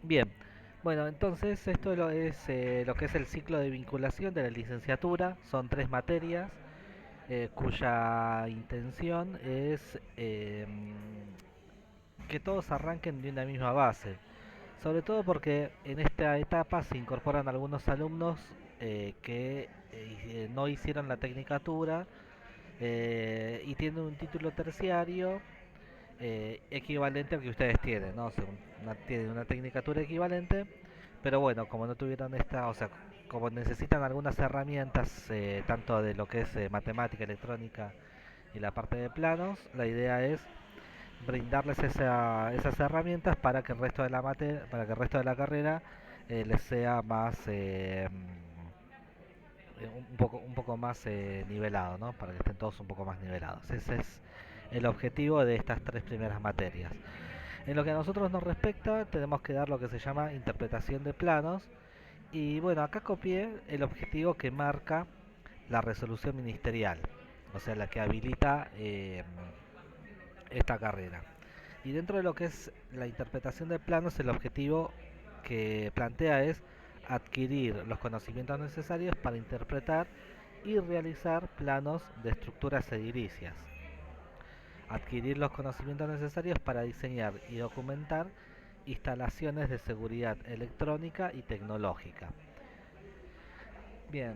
Bien, bueno, entonces esto es lo que es el ciclo de vinculación de la licenciatura. Son tres materias cuya intención es que todos arranquen de una misma base. Sobre todo porque en esta etapa se incorporan algunos alumnos que no hicieron la tecnicatura y tienen un título terciario equivalente al que ustedes tienen, ¿no? Tienen una tecnicatura equivalente, pero bueno, como no tuvieron esta, o sea, como necesitan algunas herramientas, tanto de lo que es matemática, electrónica y la parte de planos, la idea es brindarles esas herramientas para que el resto de para que el resto de la carrera les sea más un poco más nivelado, ¿no? Para que estén todos un poco más nivelados. Ese es el objetivo de estas tres primeras materias. En lo que a nosotros nos respecta, tenemos que dar lo que se llama interpretación de planos. Y bueno, acá copié el objetivo que marca la resolución ministerial, o sea, la que habilita esta carrera. Y dentro de lo que es la interpretación de planos, el objetivo que plantea es adquirir los conocimientos necesarios para interpretar y realizar planos de estructuras edilicias. Adquirir los conocimientos necesarios para diseñar y documentar instalaciones de seguridad electrónica y tecnológica. Bien,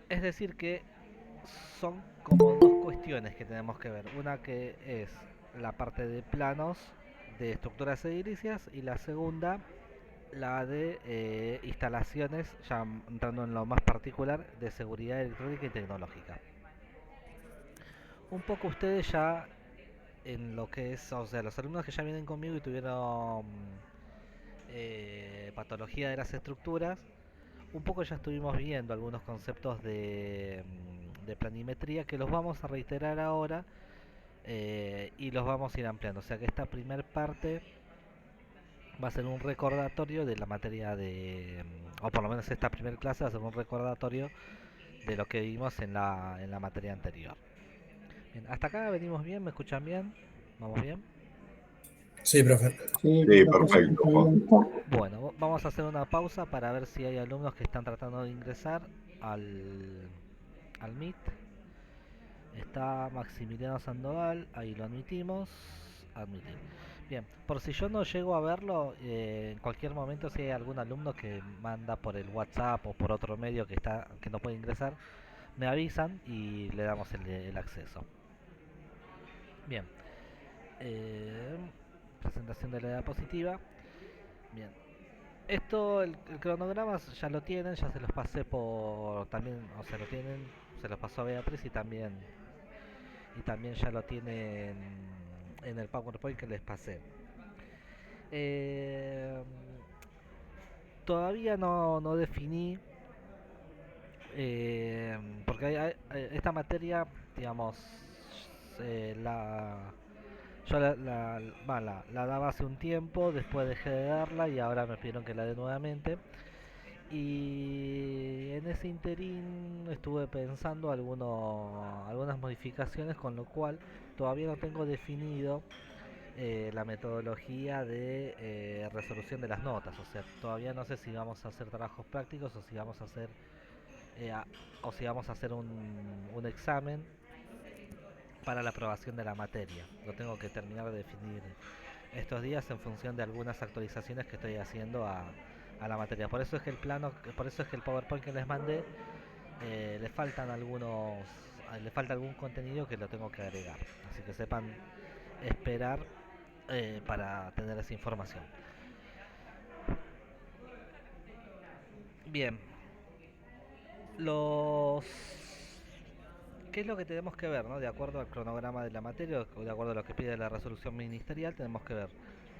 es decir que son como dos cuestiones que tenemos que ver. Una que es la parte de planos de estructuras edilicias y la segunda la de instalaciones, ya entrando en lo más particular, de seguridad electrónica y tecnológica. Un poco ustedes ya en lo que es, o sea, los alumnos que ya vienen conmigo y tuvieron patología de las estructuras, un poco ya estuvimos viendo algunos conceptos de planimetría que los vamos a reiterar ahora y los vamos a ir ampliando. O sea que esta primer parte va a ser un recordatorio de la materia o por lo menos esta primera clase va a ser un recordatorio de lo que vimos en la materia anterior. Bien, hasta acá venimos bien, me escuchan bien, vamos bien. Sí, profe. Sí, perfecto, Juan. Bueno, vamos a hacer una pausa para ver si hay alumnos que están tratando de ingresar al, al Meet. Está Maximiliano Sandoval, ahí lo admitimos. Admitir. Bien, por si yo no llego a verlo, en cualquier momento si hay algún alumno que manda por el WhatsApp o por otro medio que no puede ingresar, me avisan y le damos el acceso. Bien, eh, presentación de la diapositiva. Bien, esto, el cronograma ya lo tienen, ya se los pasé por también, o sea, lo tienen, se los pasó a Beatriz y también ya lo tienen en el PowerPoint que les pasé. Eh, Todavía no definí, porque esta materia, digamos, yo la daba hace un tiempo, después dejé de darla y ahora me pidieron que la dé nuevamente. Y en ese interín estuve pensando algunas modificaciones, con lo cual todavía no tengo definido la metodología de resolución de las notas. O sea, todavía no sé si vamos a hacer trabajos prácticos o si vamos a hacer eh, a- o si vamos a hacer un examen para la aprobación de la materia. Lo tengo que terminar de definir estos días en función de algunas actualizaciones que estoy haciendo a la materia. Por eso es que por eso es que el PowerPoint que les mandé le faltan le falta algún contenido que lo tengo que agregar. Así que sepan esperar para tener esa información. Bien, los ¿qué es lo que tenemos que ver, no? De acuerdo al cronograma de la materia o de acuerdo a lo que pide la resolución ministerial, tenemos que ver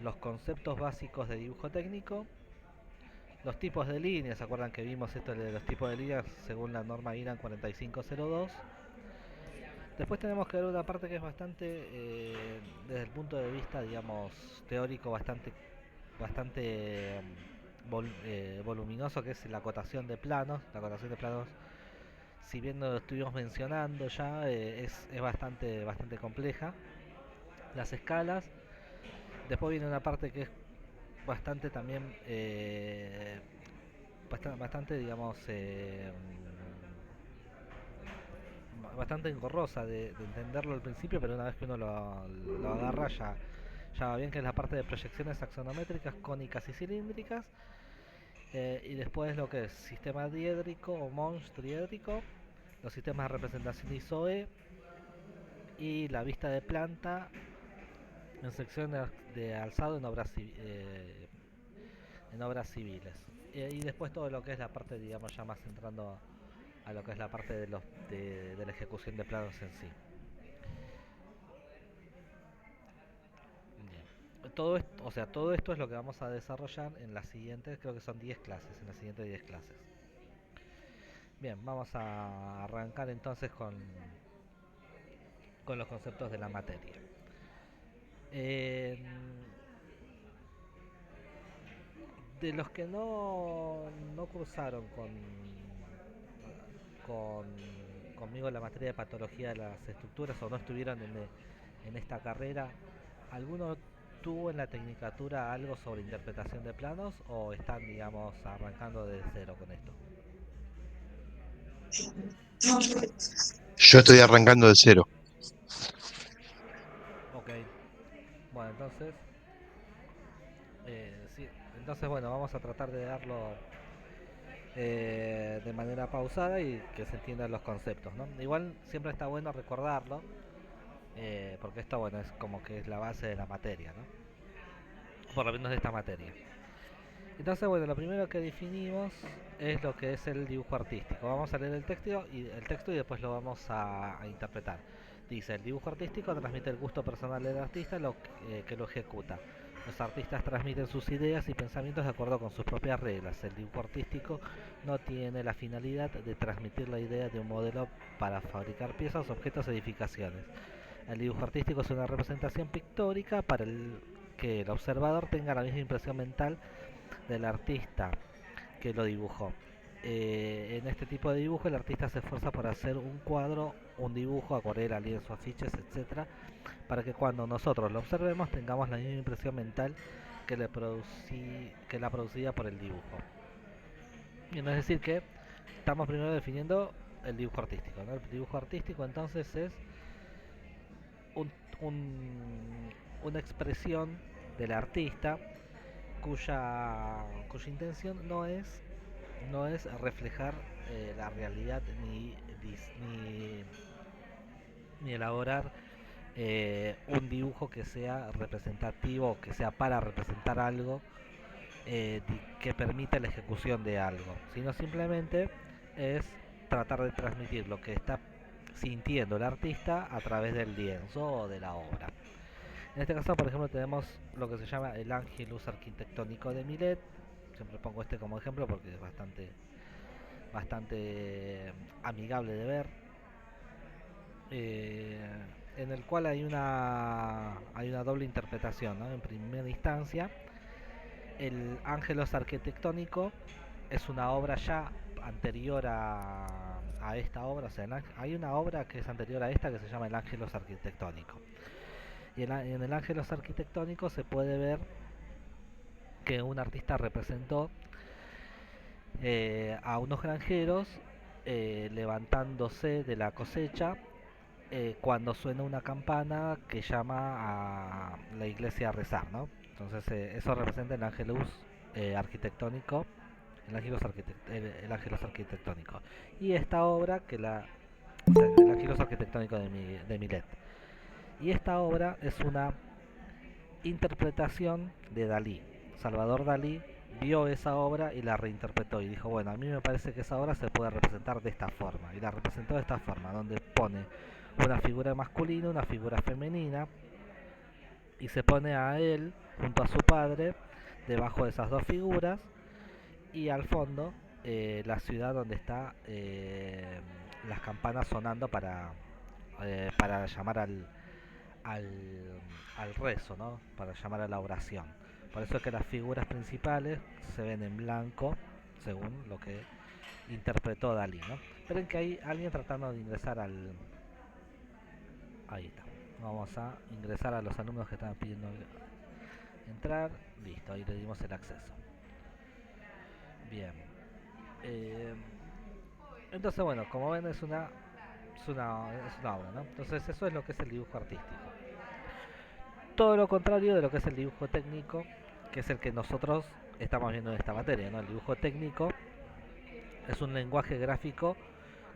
los conceptos básicos de dibujo técnico, los tipos de líneas. ¿Se acuerdan que vimos esto de los tipos de líneas según la norma IRAN 4502? Después tenemos que ver una parte que es bastante, desde el punto de vista, digamos, teórico, bastante voluminoso, que es la acotación de planos. La acotación de planos, si bien lo estuvimos mencionando ya, es bastante compleja. Las escalas. Después viene una parte que es bastante también, bastante, digamos, bastante engorrosa de entenderlo al principio, pero una vez que uno lo agarra ya va bien, que es la parte de proyecciones axonométricas, cónicas y cilíndricas, y después lo que es sistema diédrico o Monge triédrico, los sistemas de representación ISOE y la vista de planta en sección de alzado en obras civiles. Y después todo lo que es la parte, digamos, ya más entrando a lo que es la parte de la ejecución de planos en sí. Bien. Todo esto es lo que vamos a desarrollar en las siguientes, creo que son 10 clases, en las siguientes 10 clases. Bien, vamos a arrancar entonces con los conceptos de la materia. Eh, de los que no cursaron con, conmigo la materia de patología de las estructuras o no estuvieron en esta carrera, ¿alguno tuvo en la tecnicatura algo sobre interpretación de planos o están, digamos, arrancando de cero con esto? Yo estoy arrancando de cero. Ok, bueno, sí, entonces bueno, vamos a tratar de darlo de manera pausada y que se entiendan los conceptos, ¿no? Igual siempre está bueno recordarlo, porque esto, bueno, es como que es la base de la materia, ¿no? Por lo menos de esta materia. Entonces, bueno, lo primero que definimos es lo que es el dibujo artístico. Vamos a leer el texto y después lo vamos a interpretar. Dice, el dibujo artístico transmite el gusto personal del artista que lo ejecuta. Los artistas transmiten sus ideas y pensamientos de acuerdo con sus propias reglas. El dibujo artístico no tiene la finalidad de transmitir la idea de un modelo para fabricar piezas, objetos, edificaciones. El dibujo artístico es una representación pictórica para que el observador tenga la misma impresión mental del artista que lo dibujó. En este tipo de dibujo el artista se esfuerza por hacer un cuadro, un dibujo, acuarela, lienzo, afiches, etcétera, para que cuando nosotros lo observemos tengamos la misma impresión mental que la producida por el dibujo. Bien, es decir que estamos primero definiendo el dibujo artístico, ¿no? El dibujo artístico entonces es un, una expresión del artista cuya intención no es reflejar la realidad ni elaborar un dibujo que sea representativo, que sea para representar algo, que permita la ejecución de algo, sino simplemente es tratar de transmitir lo que está sintiendo el artista a través del lienzo o de la obra. En este caso, por ejemplo, tenemos lo que se llama el Ángelus arquitectónico de Millet. Siempre pongo este como ejemplo porque es bastante amigable de ver. Eh, en el cual hay una doble interpretación, ¿no? En primera instancia, el Ángelus arquitectónico es una obra ya anterior a esta obra. O sea, hay una obra que es anterior a esta que se llama el Ángelus arquitectónico. Y en el Ángelos arquitectónico se puede ver que un artista representó a unos granjeros levantándose de la cosecha cuando suena una campana que llama a la iglesia a rezar, ¿no? Entonces eso representa el Ángelus arquitectónico, el Ángelus arquitectónico. Y esta obra o sea, el Ángelus arquitectónico de Millet. Y esta obra es una interpretación de Dalí. Salvador Dalí vio esa obra y la reinterpretó y dijo, bueno, a mí me parece que esa obra se puede representar de esta forma. Y la representó de esta forma, donde pone una figura masculina, una figura femenina, y se pone a él junto a su padre debajo de esas dos figuras, y al fondo la ciudad donde está las campanas sonando para llamar al, al rezo, ¿no? Para llamar a la oración. Por eso es que las figuras principales se ven en blanco, según lo que interpretó Dalí, ¿no? Esperen que hay alguien tratando de ingresar al... Ahí está. Vamos a ingresar a los alumnos que estaban pidiendo entrar, listo, ahí le dimos el acceso. Bien. Eh, entonces, bueno, como ven es una obra, ¿no? Entonces eso es lo que es el dibujo artístico. Todo lo contrario de lo que es el dibujo técnico, que es el que nosotros estamos viendo en esta materia, ¿no? El dibujo técnico es un lenguaje gráfico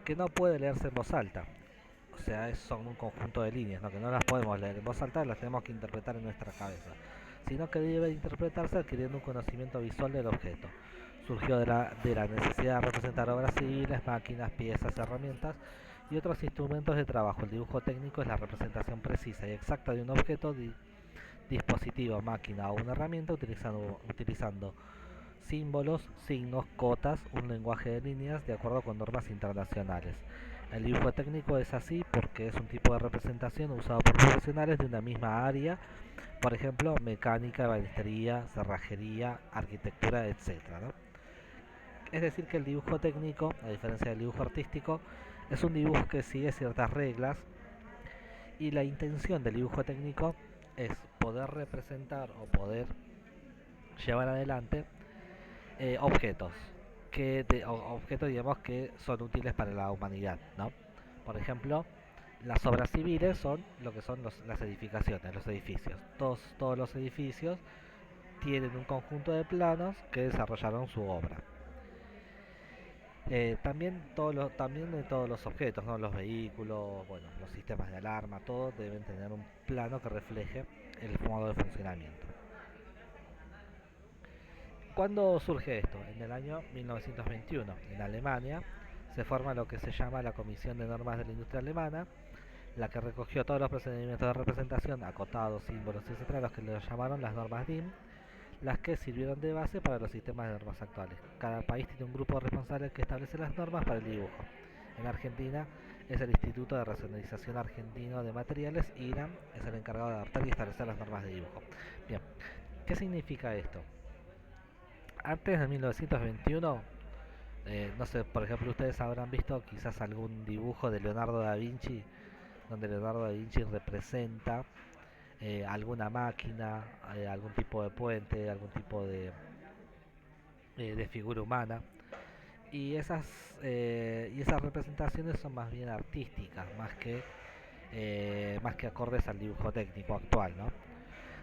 que no puede leerse en voz alta. O sea, son un conjunto de líneas, ¿no? Que no las podemos leer en voz alta, las tenemos que interpretar en nuestra cabeza, sino que debe interpretarse adquiriendo un conocimiento visual del objeto. Surgió de la necesidad de representar obras civiles, máquinas, piezas, herramientas y otros instrumentos de trabajo. El dibujo técnico es la representación precisa y exacta de un objeto, dispositivo, máquina o una herramienta utilizando símbolos, signos, cotas, un lenguaje de líneas de acuerdo con normas internacionales. El dibujo técnico es así porque es un tipo de representación usado por profesionales de una misma área, por ejemplo, mecánica, ebanistería, cerrajería, arquitectura, etc., ¿no? Es decir, que el dibujo técnico, a diferencia del dibujo artístico, es un dibujo que sigue ciertas reglas y la intención del dibujo técnico es poder representar o poder llevar adelante objetos objetos, digamos, que son útiles para la humanidad, ¿no? Por ejemplo, las obras civiles son lo que son las edificaciones, los edificios. Todos los edificios tienen un conjunto de planos que desarrollaron su obra. También de todos los objetos, ¿no? Los vehículos, bueno, los sistemas de alarma, todos deben tener un plano que refleje el modo de funcionamiento. ¿Cuándo surge esto? En el año 1921. En Alemania se forma lo que se llama la Comisión de Normas de la Industria Alemana, la que recogió todos los procedimientos de representación, acotados, símbolos, etc., los que le llamaron las normas DIN, las que sirvieron de base para los sistemas de normas actuales. Cada país tiene un grupo responsable que establece las normas para el dibujo. En Argentina es el Instituto de Racionalización Argentino de Materiales, IRAM, es el encargado de adaptar y establecer las normas de dibujo. Bien, ¿qué significa esto? Antes de 1921, no sé, por ejemplo, ustedes habrán visto quizás algún dibujo de Leonardo da Vinci, donde Leonardo da Vinci representa alguna máquina, algún tipo de puente, algún tipo de figura humana. Y esas representaciones son más bien artísticas, más que acordes al dibujo técnico actual, ¿no?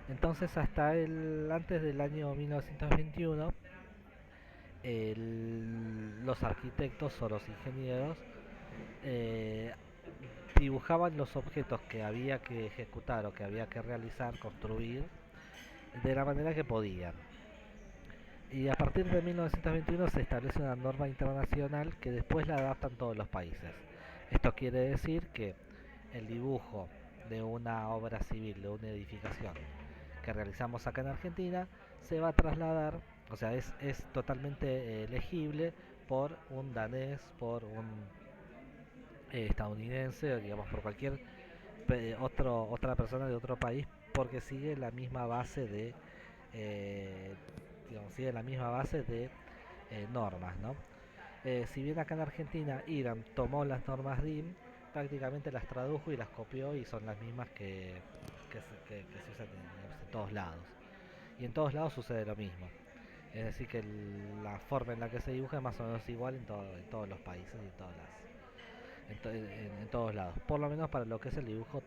Entonces, antes del año 1921, los arquitectos o los ingenieros eh, dibujaban los objetos que había que ejecutar o que había que realizar, construir, de la manera que podían. Y a partir de 1921 se establece una norma internacional que después la adaptan todos los países. Esto quiere decir que el dibujo de una obra civil, de una edificación que realizamos acá en Argentina, se va a trasladar, o sea, es totalmente legible por un danés, por un estadounidense, o digamos por cualquier otra persona de otro país, porque sigue la misma base eh, de normas, ¿no? Si bien acá en Argentina IRAM tomó las normas DIN, prácticamente las tradujo y las copió y son las mismas que se usan en todos lados. Y en todos lados sucede lo mismo. Es decir, que la forma en la que se dibuja es más o menos igual en todos los países y en todos lados. Por lo menos para lo que es el dibujo,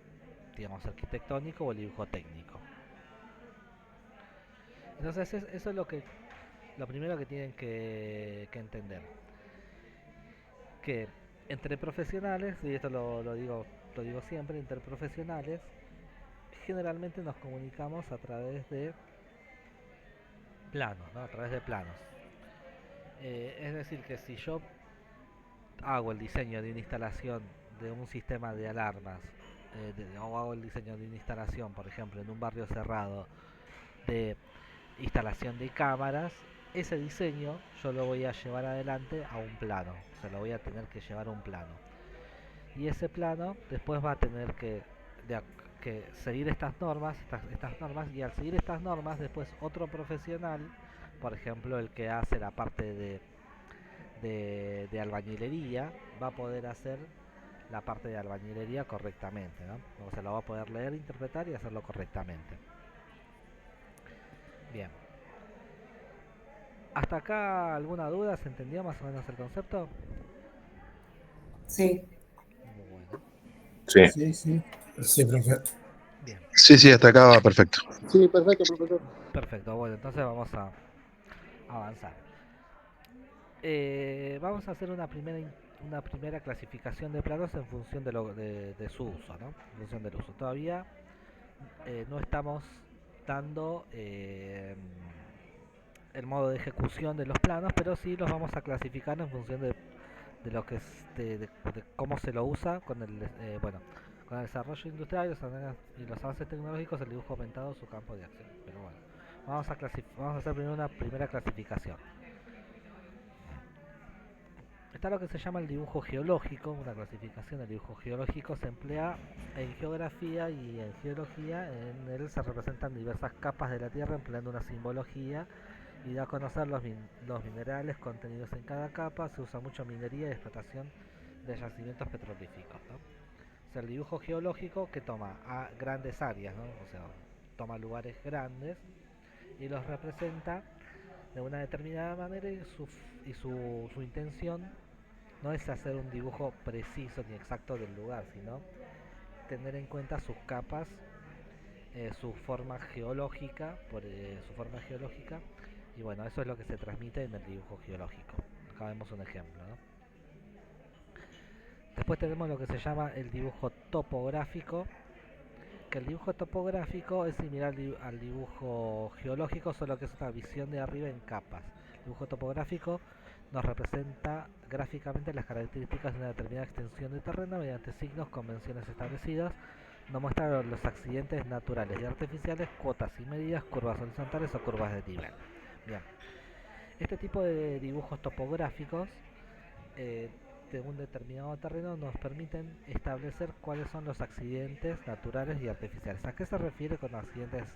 digamos, arquitectónico o el dibujo técnico. Entonces eso es lo primero que tienen que entender. Que entre profesionales, y esto lo digo siempre, entre profesionales, generalmente nos comunicamos a través de planos, ¿no? A través de planos. Es decir, que si yo hago el diseño de una instalación de un sistema de alarmas, o hago el diseño de una instalación, por ejemplo, en un barrio cerrado, de instalación de cámaras, ese diseño yo lo voy a llevar adelante a un plano, se lo voy a tener que llevar a un plano. Y ese plano después va a tener que seguir estas normas, y al seguir estas normas después otro profesional, por ejemplo el que hace la parte de albañilería, va a poder hacer la parte de albañilería correctamente, ¿no? O sea, lo va a poder leer, interpretar y hacerlo correctamente. Bien. ¿Hasta acá alguna duda? ¿Se entendió más o menos el concepto? Sí. Bueno, Sí. Sí, sí. Sí, profe. bien. Sí, sí, hasta acá va perfecto. Sí, perfecto, profesor. Perfecto, bueno, entonces vamos a avanzar. Vamos a hacer una primera clasificación de planos en función de su uso, ¿no? En función del uso. Todavía no estamos dando el modo de ejecución de los planos, pero sí los vamos a clasificar en función de lo que es de cómo se lo usa con con el desarrollo industrial y los avances tecnológicos, el dibujo aumentado su campo de acción. Pero bueno, vamos a hacer primero una primera clasificación. Está lo que se llama el dibujo geológico. Una clasificación del dibujo geológico se emplea en geografía y en geología. En él se representan diversas capas de la Tierra empleando una simbología y da a conocer los minerales contenidos en cada capa. Se usa mucho minería y explotación de yacimientos petrolíficos, ¿no? O sea, el dibujo geológico que toma a grandes áreas, ¿no? O sea, toma lugares grandes y los representa de una determinada manera su intención no es hacer un dibujo preciso ni exacto del lugar, sino tener en cuenta sus capas, su forma geológica, su forma geológica, y bueno, eso es lo que se transmite en el dibujo geológico. Acá vemos un ejemplo, ¿no? Después tenemos lo que se llama el dibujo topográfico, que el dibujo topográfico es similar al dibujo geológico, solo que es una visión de arriba en capas. El dibujo topográfico nos representa gráficamente las características de una determinada extensión de terreno mediante signos, convenciones establecidas. Nos muestra los accidentes naturales y artificiales, cuotas y medidas, curvas horizontales o curvas de nivel. Bien, este tipo de dibujos topográficos eh, de un determinado terreno nos permiten establecer cuáles son los accidentes naturales y artificiales. ¿A qué se refiere con accidentes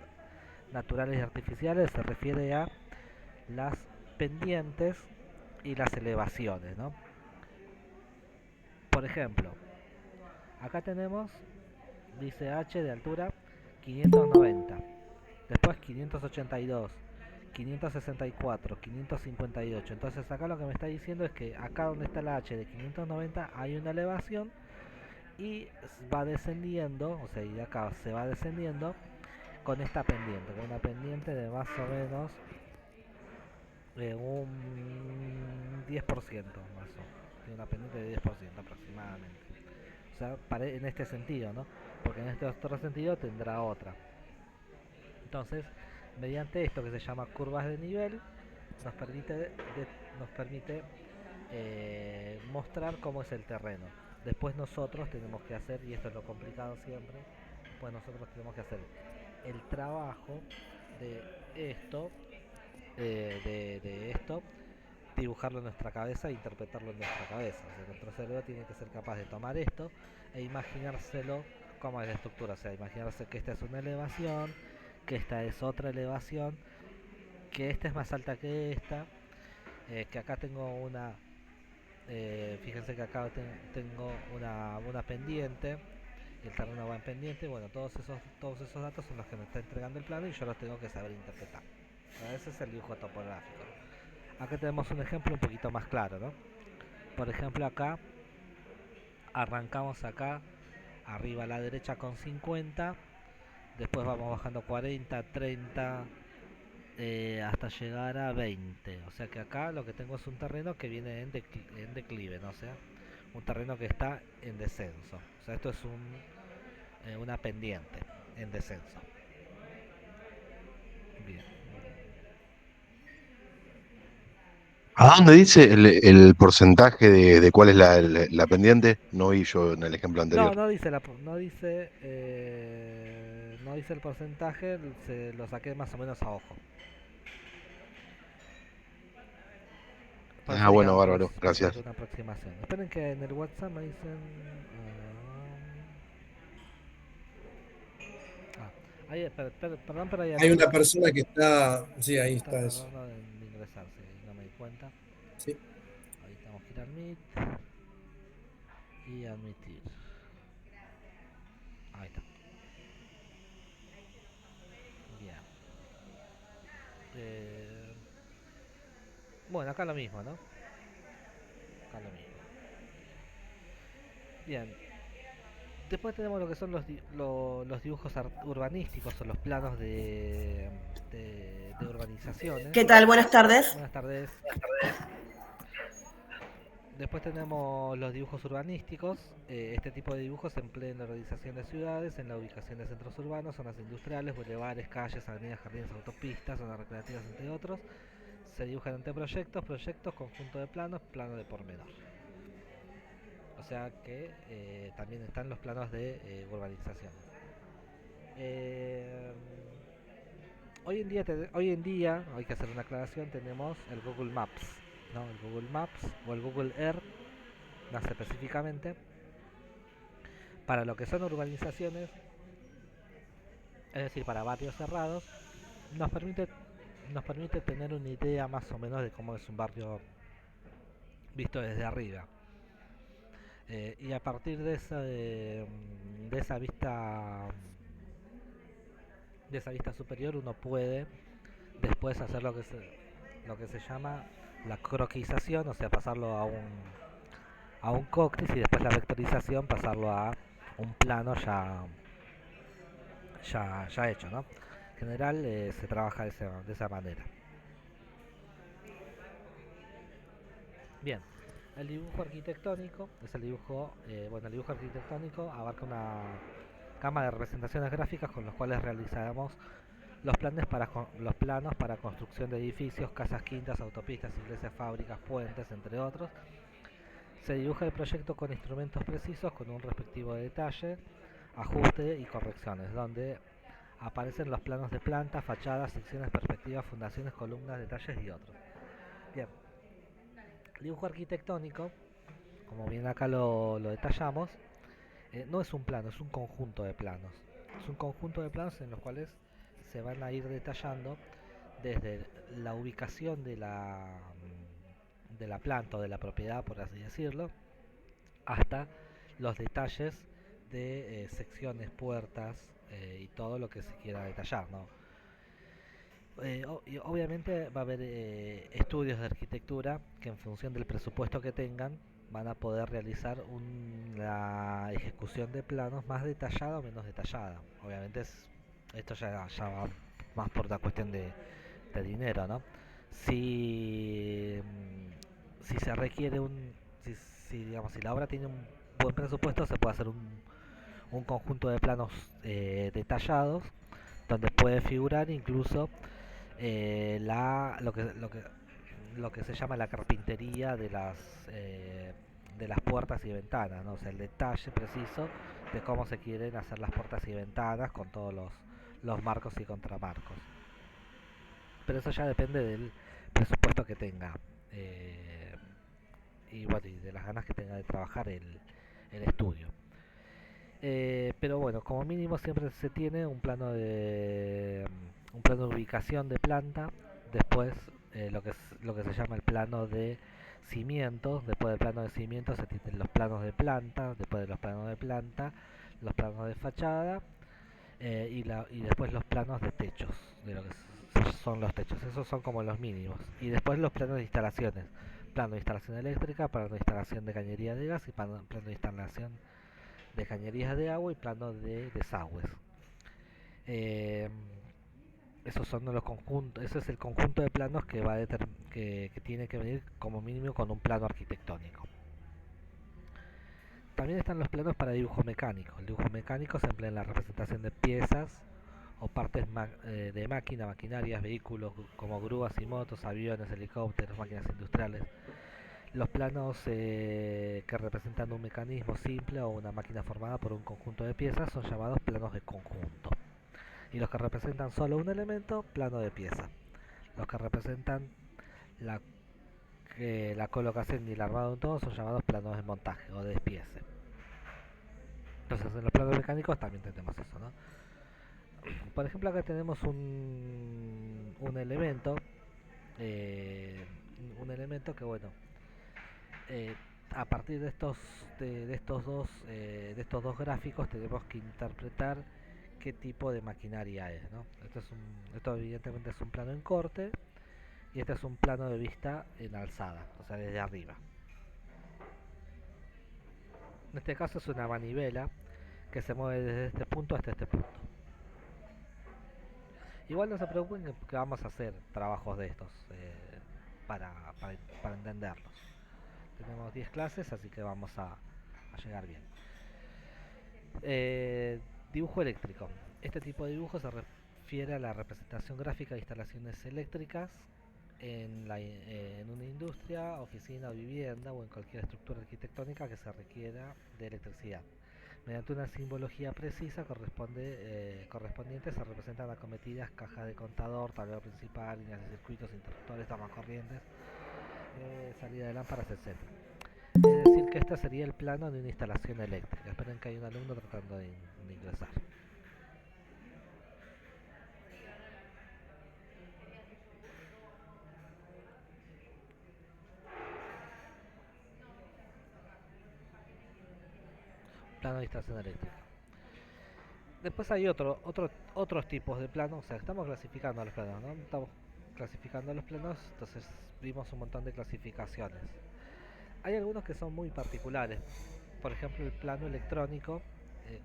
naturales y artificiales? Se refiere a las pendientes y las elevaciones, ¿no? Por ejemplo, acá tenemos, dice H de altura 590, después 582, 564, 558. Entonces acá lo que me está diciendo es que acá donde está la H de 590 hay una elevación y va descendiendo, o sea, y de acá se va descendiendo con esta pendiente, con una pendiente de más o menos un 10% más o menos, tiene una pendiente de 10% aproximadamente. O sea, en este sentido, ¿no? Porque en este otro sentido tendrá otra. Entonces, mediante esto que se llama curvas de nivel, nos permite mostrar cómo es el terreno. Después nosotros tenemos que hacer, y esto es lo complicado siempre, pues nosotros tenemos que hacer el trabajo de esto, de esto, dibujarlo en nuestra cabeza e interpretarlo en nuestra cabeza. O sea, nuestro cerebro tiene que ser capaz de tomar esto e imaginárselo como es la estructura. O sea, imaginarse que esta es una elevación, que esta es otra elevación, que esta es más alta que esta, que acá tengo una fíjense que acá tengo una pendiente, el terreno va en pendiente. Bueno, todos esos datos son los que me está entregando el plano y yo los tengo que saber interpretar. Bueno, ese es el dibujo topográfico. Acá tenemos un ejemplo un poquito más claro, ¿no? Por ejemplo, acá arrancamos acá arriba a la derecha con 50, después vamos bajando 40, 30, hasta llegar a 20. O sea que acá lo que tengo es un terreno que viene en declive, ¿no? O sea, un terreno que está en descenso. O sea, esto es una pendiente en descenso. Bien. ¿A dónde dice el porcentaje de cuál es la pendiente? No vi yo en el ejemplo No, anterior. no dice el porcentaje, se lo saqué más o menos a ojo. Por eso Ah, dije bueno, bárbaro, por eso dije gracias. una aproximación. Esperen que en el WhatsApp me dicen. Ahí, perdón, pero hay Hay alguien una más persona que está. Sí, que ahí está está eso. tratando de ingresar, sí, no me di cuenta. Sí. Ahí tenemos que ir al Meet y admitir. Ahí está. Bien. Eh, bueno, acá lo mismo, ¿no? Acá lo mismo. Bien. Después tenemos lo que son los dibujos urbanísticos o los planos de urbanizaciones. ¿Qué tal? Buenas tardes. Buenas tardes. Después tenemos los dibujos urbanísticos. Este tipo de dibujos se emplea en la organización de ciudades, en la ubicación de centros urbanos, zonas industriales, bulevares, calles, avenidas, jardines, autopistas, zonas recreativas, entre otros. Se dibujan ante proyectos, conjunto de planos, plano de pormenor. O sea que también están los planos de urbanización. Eh, hoy en día, hay que hacer una aclaración, tenemos el Google Maps, ¿no? El Google Maps o el Google Earth, más específicamente, para lo que son urbanizaciones, es decir, para barrios cerrados, nos permite, nos permite tener una idea más o menos de cómo es un barrio visto desde arriba. Y a partir de esa vista superior uno puede después hacer lo que se llama la croquización, o sea, pasarlo a un cócris y después la vectorización pasarlo a un plano ya hecho, ¿no? En general se trabaja de esa manera. Bien, el dibujo arquitectónico es el dibujo, el dibujo arquitectónico abarca una gama de representaciones gráficas con los cuales realizamos los planos para construcción de edificios, casas, quintas, autopistas, iglesias, fábricas, puentes, entre otros. Se dibuja el proyecto con instrumentos precisos, con un respectivo detalle, ajuste y correcciones, donde aparecen los planos de planta, fachadas, secciones, perspectivas, fundaciones, columnas, detalles y otros. Bien, el dibujo arquitectónico, como bien acá lo detallamos, no es un plano, es un conjunto de planos. Es un conjunto de planos en los cuales se van a ir detallando desde la ubicación de la planta o de la propiedad, por así decirlo, hasta los detalles de secciones, puertas y todo lo que se quiera detallar, ¿no? Y obviamente va a haber estudios de arquitectura que en función del presupuesto que tengan van a poder realizar una ejecución de planos más detallada o menos detallada. Obviamente esto ya va más por la cuestión de dinero, ¿no? Si, si se requiere digamos, si la obra tiene un buen presupuesto, se puede hacer un conjunto de planos detallados donde puede figurar incluso lo que se llama la carpintería de las puertas y ventanas, ¿no? O sea, el detalle preciso de cómo se quieren hacer las puertas y ventanas con todos los marcos y contramarcos. Pero eso ya depende del presupuesto que tenga y, bueno, y de las ganas que tenga de trabajar el estudio. Pero bueno, como mínimo siempre se tiene un plano de ubicación de planta, después lo que se llama el plano de cimientos, después del plano de cimientos se tienen los planos de planta, después de los planos de planta, los planos de fachada y después los planos de techos, de lo que son los techos, esos son como los mínimos. Y después los planos de instalaciones, plano de instalación eléctrica, plano de instalación de cañería de gas y plano de instalación de cañerías de agua y plano de desagües. Eh, Esos son los conjuntos, ese es el conjunto de planos que que tiene que venir como mínimo con un plano arquitectónico. También están los planos para dibujo mecánico. El dibujo mecánico se emplea en la representación de piezas o partes de máquina, maquinarias, vehículos como grúas y motos, aviones, helicópteros, máquinas industriales. Los planos que representan un mecanismo simple o una máquina formada por un conjunto de piezas son llamados planos de conjunto. Y los que representan solo un elemento, plano de pieza. Los que representan la, la colocación y el armado de un todo son llamados planos de montaje o de despiece. Entonces en los planos mecánicos también tenemos eso, ¿no? Por ejemplo, acá tenemos un elemento, que bueno, a partir de estos dos gráficos tenemos que interpretar qué tipo de maquinaria es, ¿no? Esto evidentemente es un plano en corte y este es un plano de vista en alzada, o sea, desde arriba. En este caso es una manivela que se mueve desde este punto hasta este punto. Igual no se preocupen que vamos a hacer trabajos de estos para entenderlos. Tenemos 10 clases, así que vamos a llegar bien. Dibujo eléctrico. Este tipo de dibujo se refiere a la representación gráfica de instalaciones eléctricas en una industria, oficina o vivienda o en cualquier estructura arquitectónica que se requiera de electricidad. Mediante una simbología precisa correspondiente se representan acometidas cajas de contador, tablero principal, líneas de circuitos, interruptores, tomas corrientes, salida de lámparas, etc. Es decir, que este sería el plano de una instalación eléctrica. Esperen que hay un alumno tratando de ingresar. Plano de instalación eléctrica. Después hay otros tipos de planos. O sea, estamos clasificando los planos, ¿no? Estamos clasificando los planos, entonces vimos un montón de clasificaciones. Hay algunos que son muy particulares. Por ejemplo, el plano electrónico,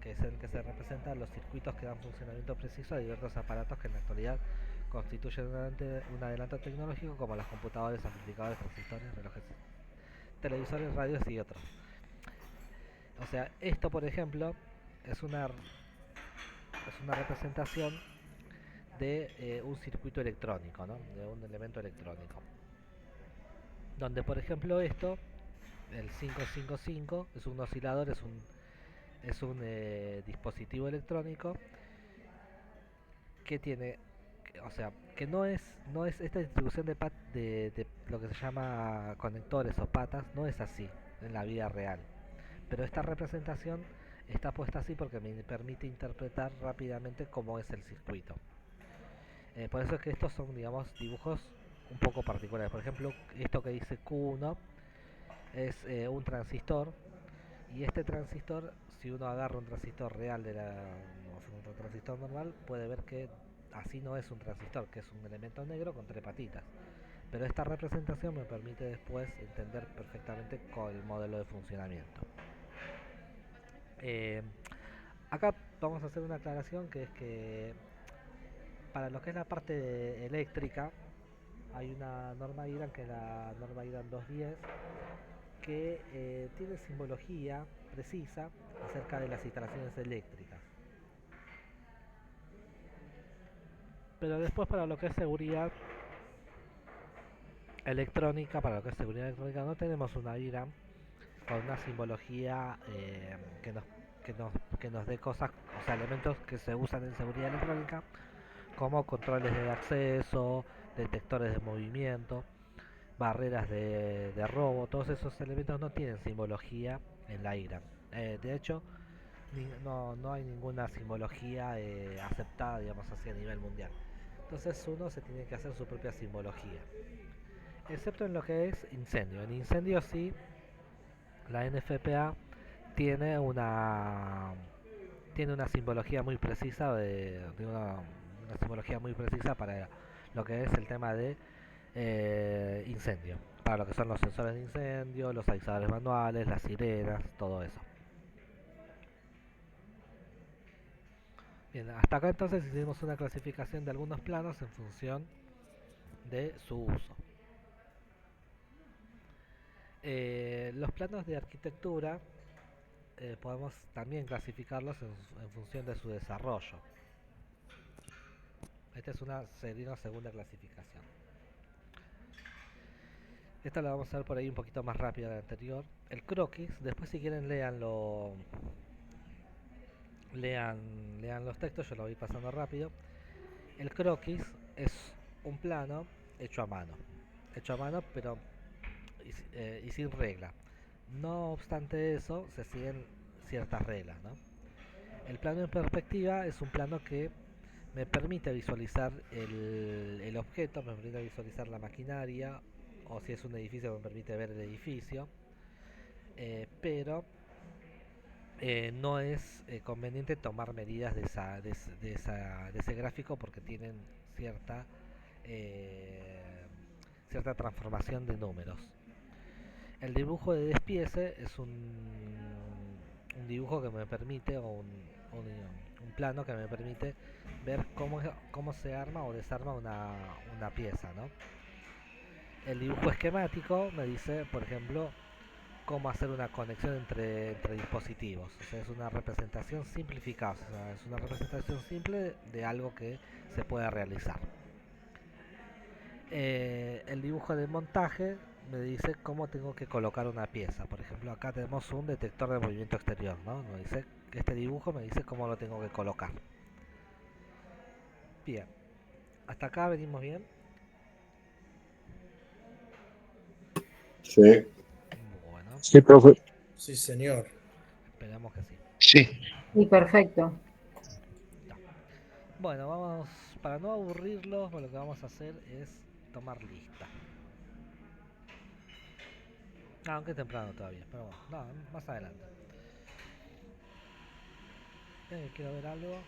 que es el que se representa los circuitos que dan funcionamiento preciso a diversos aparatos que en la actualidad constituyen un adelanto tecnológico, como los computadores, amplificadores, transistores, relojes, televisores, radios y otros. O sea, esto por ejemplo es una representación de un circuito electrónico, ¿no? De un elemento electrónico. Donde por ejemplo esto, el 555, es un oscilador, es un dispositivo electrónico que tiene, o sea, que no es esta distribución de lo que se llama conectores o patas, no es así en la vida real. Pero esta representación está puesta así porque me permite interpretar rápidamente cómo es el circuito. Por eso es que estos son, digamos, dibujos un poco particulares. Por ejemplo, esto que dice Q1 es un transistor, y este transistor, si uno agarra un transistor real un transistor normal, puede ver que así no es un transistor, que es un elemento negro con tres patitas. Pero esta representación me permite después entender perfectamente con el modelo de funcionamiento. Acá vamos a hacer una aclaración, que es que para lo que es la parte eléctrica hay una norma IRAN, que es la norma IRAN 210, que tiene simbología precisa acerca de las instalaciones eléctricas. Pero después para lo que es seguridad electrónica, no tenemos una IRAN con una simbología que nos dé cosas, o sea, elementos que se usan en seguridad electrónica, como controles de acceso, detectores de movimiento, barreras de robo. Todos esos elementos no tienen simbología en la IRAM. De hecho, no hay ninguna simbología aceptada, digamos así, a nivel mundial. Entonces uno se tiene que hacer su propia simbología, excepto en lo que es incendio. En incendio sí, la NFPA tiene una simbología muy precisa una simbología muy precisa para lo que es el tema de incendio, para lo que son los sensores de incendio, los avisadores manuales, las sirenas, todo eso. Bien, hasta acá entonces hicimos una clasificación de algunos planos en función de su uso. Los planos de arquitectura podemos también clasificarlos en función de su desarrollo. Esta sería una segunda clasificación. Esta la vamos a ver por ahí un poquito más rápida que la anterior. El croquis, después si quieren lean los textos, yo lo voy pasando rápido. El croquis es un plano hecho a mano pero y sin regla. No obstante eso, se siguen ciertas reglas, ¿no? El plano en perspectiva es un plano que me permite visualizar el objeto, me permite visualizar la maquinaria, o si es un edificio me permite ver el edificio, pero no es conveniente tomar medidas de ese gráfico porque tienen cierta, eh, cierta transformación de números. El dibujo de despiece es un dibujo que me permite, un plano que me permite ver cómo se arma o desarma una pieza, ¿no? El dibujo esquemático me dice, por ejemplo, cómo hacer una conexión entre dispositivos. O sea, es una representación simplificada, o sea, es una representación simple de algo que se puede realizar. El dibujo de montaje me dice cómo tengo que colocar una pieza. Por ejemplo, acá tenemos un detector de movimiento exterior, ¿no? Me dice, este dibujo me dice cómo lo tengo que colocar. Bien, hasta acá venimos bien. Sí. Bueno, Sí, profe. Sí, señor. esperamos que sí. Sí. Y perfecto. Ya. Bueno, vamos, para no aburrirlos, lo que vamos a hacer es tomar lista. Aunque temprano todavía, pero bueno, no, más adelante. Quiero ver algo.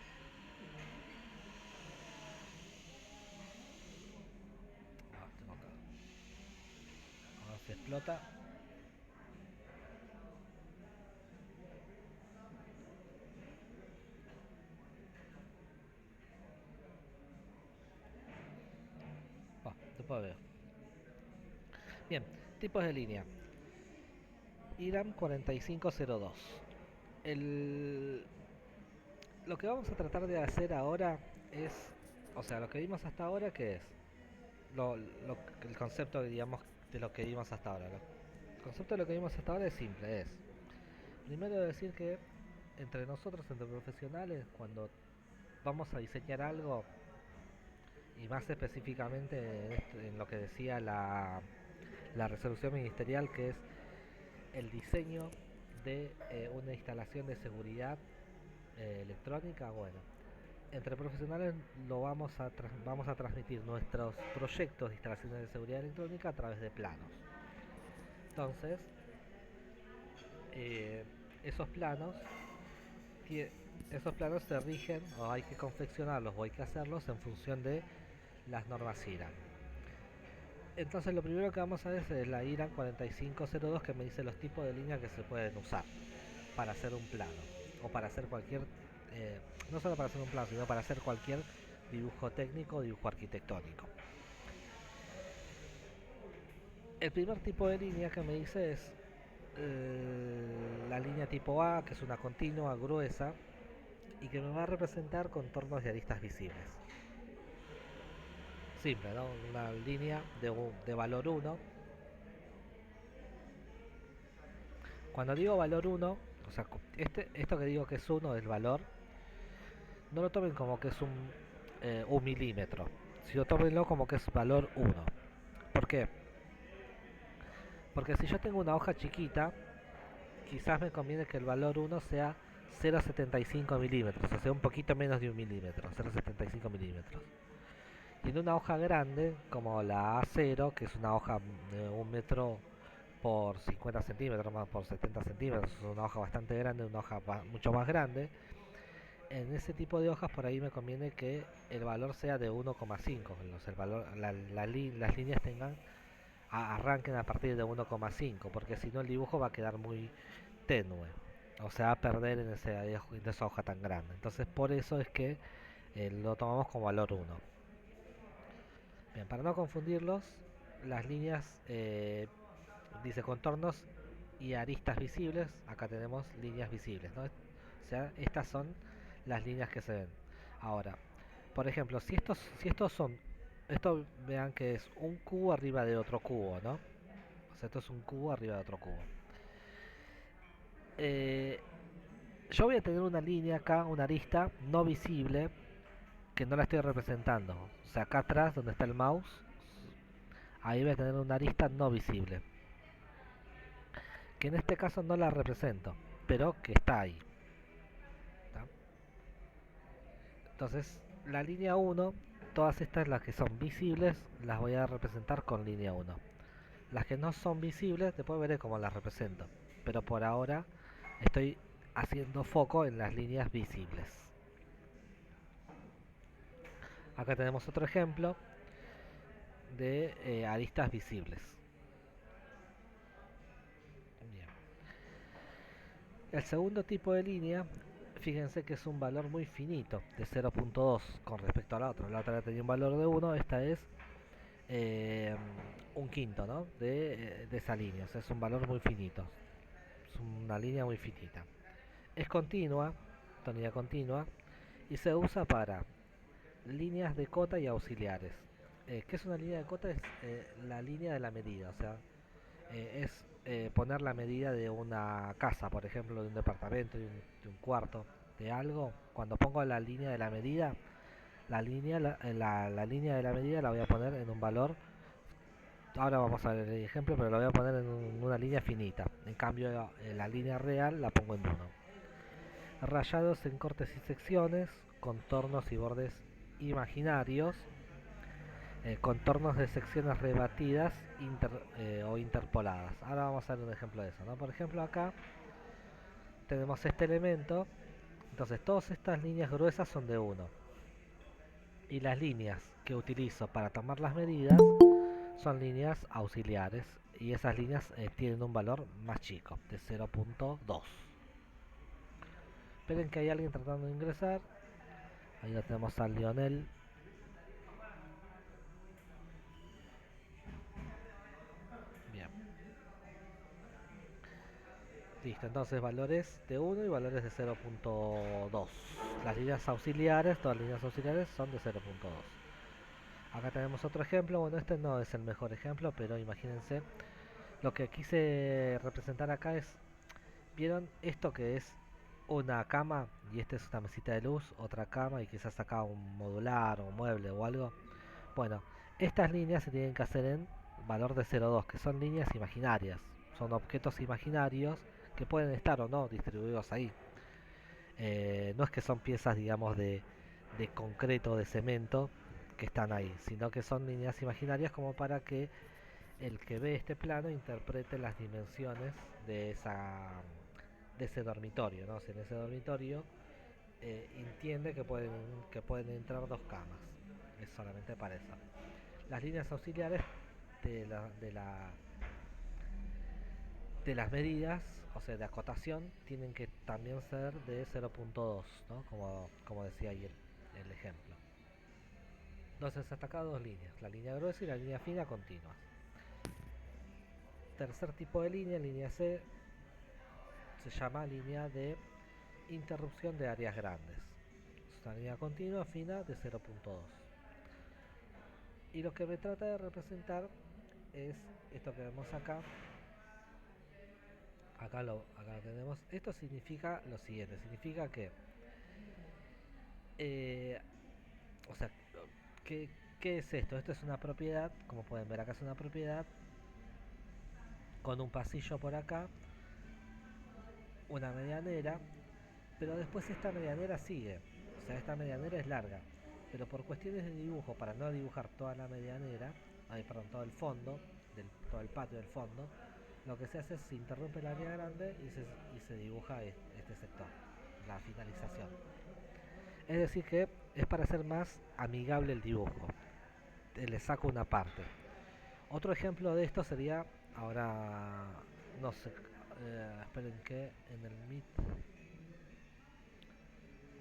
Tengo acá. A ver si explota. Después veo. Bien, tipos de línea. IRAM 4502. El... Lo que vamos a tratar de hacer ahora es, o sea, lo que vimos hasta ahora, ¿qué es? El concepto, digamos, de lo que vimos hasta ahora. El concepto de lo que vimos hasta ahora es simple, es primero decir que entre nosotros, entre profesionales, cuando vamos a diseñar algo, y más específicamente en lo que decía la resolución ministerial, que es el diseño de una instalación de seguridad electrónica, bueno, entre profesionales vamos a transmitir nuestros proyectos de instalaciones de seguridad electrónica a través de planos. Entonces, eh, esos planos esos planos se rigen, o hay que confeccionarlos o hay que hacerlos en función de las normas IRAM. Entonces lo primero que vamos a ver es la IRAM 4502, que me dice los tipos de líneas que se pueden usar para hacer un plano o para hacer cualquier, no solo para hacer un plano, sino para hacer cualquier dibujo técnico o dibujo arquitectónico. El primer tipo de línea que me dice es la línea tipo A, que es una continua gruesa y que me va a representar contornos y aristas visibles. Simple, ¿no? Una línea de valor 1. Cuando digo valor 1, o sea, esto que digo que es 1 del valor, no lo tomen como que es un milímetro, sino tómenlo como que es valor 1. ¿Por qué? Porque si yo tengo una hoja chiquita, quizás me conviene que el valor 1 sea 0,75 milímetros, o sea, un poquito menos de un milímetro, 0,75 milímetros. Y en una hoja grande, como la A0, que es una hoja de 1 metro por 50 centímetros, más por 70 centímetros, es una hoja bastante grande, una hoja mucho más grande. En ese tipo de hojas por ahí me conviene que el valor sea de 1,5, las líneas arranquen a partir de 1,5, porque si no el dibujo va a quedar muy tenue, o sea, va a perder en esa hoja tan grande. Entonces por eso es que lo tomamos como valor 1. Bien, para no confundirlos, las líneas dice contornos y aristas visibles. Acá tenemos líneas visibles, ¿no? O sea, estas son las líneas que se ven. Ahora, por ejemplo, si estos son, esto vean que es un cubo arriba de otro cubo, ¿no? O sea, esto es un cubo arriba de otro cubo. Yo voy a tener una línea acá, una arista no visible, que no la estoy representando. O sea, acá atrás donde está el mouse, ahí voy a tener una arista no visible, que en este caso no la represento, pero que está ahí. ¿Tá? Entonces, la línea 1, todas estas las que son visibles, las voy a representar con línea 1. Las que no son visibles, después veré cómo las represento. Pero por ahora estoy haciendo foco en las líneas visibles. Acá tenemos otro ejemplo de aristas visibles. Bien. El segundo tipo de línea, fíjense que es un valor muy finito, de 0.2 con respecto a la otra. La otra tenía un valor de 1, esta es un quinto, ¿no? de esa línea. O sea, es un valor muy finito. Es una línea muy finita. Es continua, tonalidad continua, y se usa para líneas de cota y auxiliares. ¿Qué es una línea de cota? Es la línea de la medida, o sea, es poner la medida de una casa, por ejemplo, de un departamento, de un cuarto, de algo. Cuando pongo la línea de la medida, la línea de la medida la voy a poner en un valor. Ahora vamos a ver el ejemplo, pero lo voy a poner en una línea finita. En cambio, la línea real la pongo en 1. Rayados en cortes y secciones, contornos y bordes imaginarios, contornos de secciones rebatidas o interpoladas. Ahora vamos a ver un ejemplo de eso, ¿no? Por ejemplo, acá tenemos este elemento. Entonces todas estas líneas gruesas son de 1. Y las líneas que utilizo para tomar las medidas son líneas auxiliares. Y esas líneas tienen un valor más chico, de 0.2. Esperen que hay alguien tratando de ingresar. Ahí lo tenemos a Lionel. Bien. Listo, entonces valores de 1 y valores de 0.2. Las líneas auxiliares, todas las líneas auxiliares son de 0.2. Acá tenemos otro ejemplo. Bueno, este no es el mejor ejemplo, pero imagínense. Lo que quise representar acá es, ¿vieron esto que es una cama? Y esta es una mesita de luz, otra cama y quizás acá un modular o un mueble o algo. Bueno, estas líneas se tienen que hacer en valor de 0.2, que son líneas imaginarias. Son objetos imaginarios que pueden estar o no distribuidos ahí. No es que son piezas, digamos, de concreto, de cemento, que están ahí, sino que son líneas imaginarias como para que el que ve este plano interprete las dimensiones de ese dormitorio, ¿no? O sea, en ese dormitorio entiende que pueden entrar dos camas. Es solamente para eso. Las líneas auxiliares de, la, de, la, de las medidas, o sea, de acotación, tienen que también ser de 0.2, ¿no? Como decía ayer el ejemplo. Entonces, hasta acá dos líneas, la línea gruesa y la línea fina continuas. Tercer tipo de línea C, se llama línea de interrupción de áreas grandes. Es una línea continua fina de 0.2. Y lo que me trata de representar es esto que vemos acá. Acá lo tenemos. Esto significa lo siguiente. Significa que o sea, ¿qué es esto? Esto es una propiedad. Como pueden ver acá es una propiedad con un pasillo por acá, una medianera, pero después esta medianera sigue. O sea, esta medianera es larga, pero por cuestiones de dibujo, para no dibujar toda la medianera, todo el fondo, todo el patio del fondo, lo que se hace es se interrumpe la área grande y se dibuja este sector, la finalización. Es decir que es para hacer más amigable el dibujo. Le saco una parte. Otro ejemplo de esto sería, ahora no sé, esperen que en el Meet,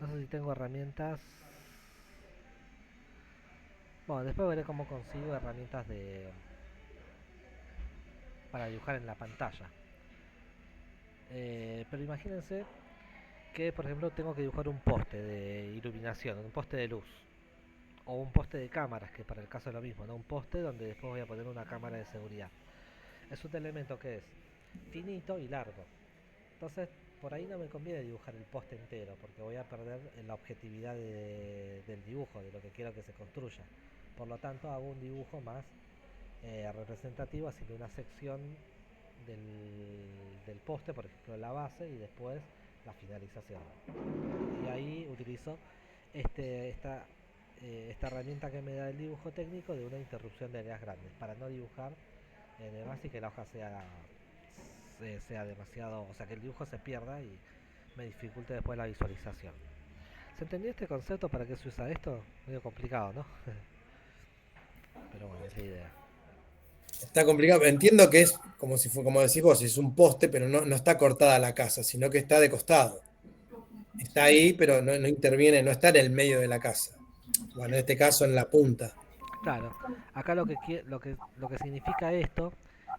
no sé si tengo herramientas. Bueno, después veré cómo consigo herramientas para dibujar en la pantalla. Pero imagínense que, por ejemplo, tengo que dibujar un poste de iluminación, un poste de luz, o un poste de cámaras, que para el caso es lo mismo, ¿no? Un poste donde después voy a poner una cámara de seguridad. Es un elemento que es finito y largo. Entonces, por ahí no me conviene dibujar el poste entero, porque voy a perder la objetividad del dibujo, de lo que quiero que se construya. Por lo tanto, hago un dibujo más representativo, haciendo una sección del poste, por ejemplo, la base, y después la finalización. Y ahí utilizo esta herramienta que me da el dibujo técnico de una interrupción de áreas grandes, para no dibujar demás y que la hoja sea demasiado, o sea, que el dibujo se pierda y me dificulte después la visualización. ¿Se entendió este concepto? ¿Para qué se usa esto? Medio complicado, ¿no? Pero bueno, es la idea. Está complicado. Entiendo que es como si fue, como decís vos, es un poste, pero no está cortada la casa, sino que está de costado. Está ahí, pero no interviene, no está en el medio de la casa. Bueno, en este caso en la punta. Claro, acá lo que significa esto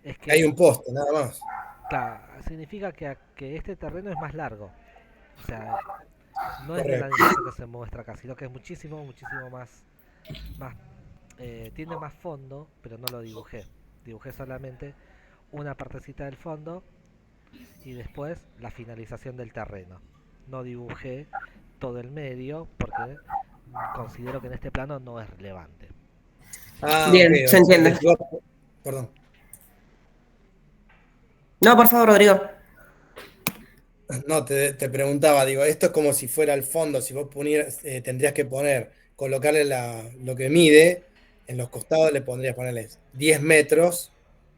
es Hay que, un poste, nada más. claro, significa que este terreno es más largo. O sea, no es de la Correcto. dimensión que se muestra acá, sino que es muchísimo, muchísimo más tiene más fondo, pero no lo dibujé. Dibujé solamente una partecita del fondo y después la finalización del terreno. No dibujé todo el medio porque considero que en este plano no es relevante. Ah, ok. Bien, se O sea que entiende. si vos, perdón. No, por favor, Rodrigo. No, te preguntaba, digo, esto es como si fuera el fondo, si vos tendrías que colocarle lo que mide, en los costados le pondrías ponerle 10 metros,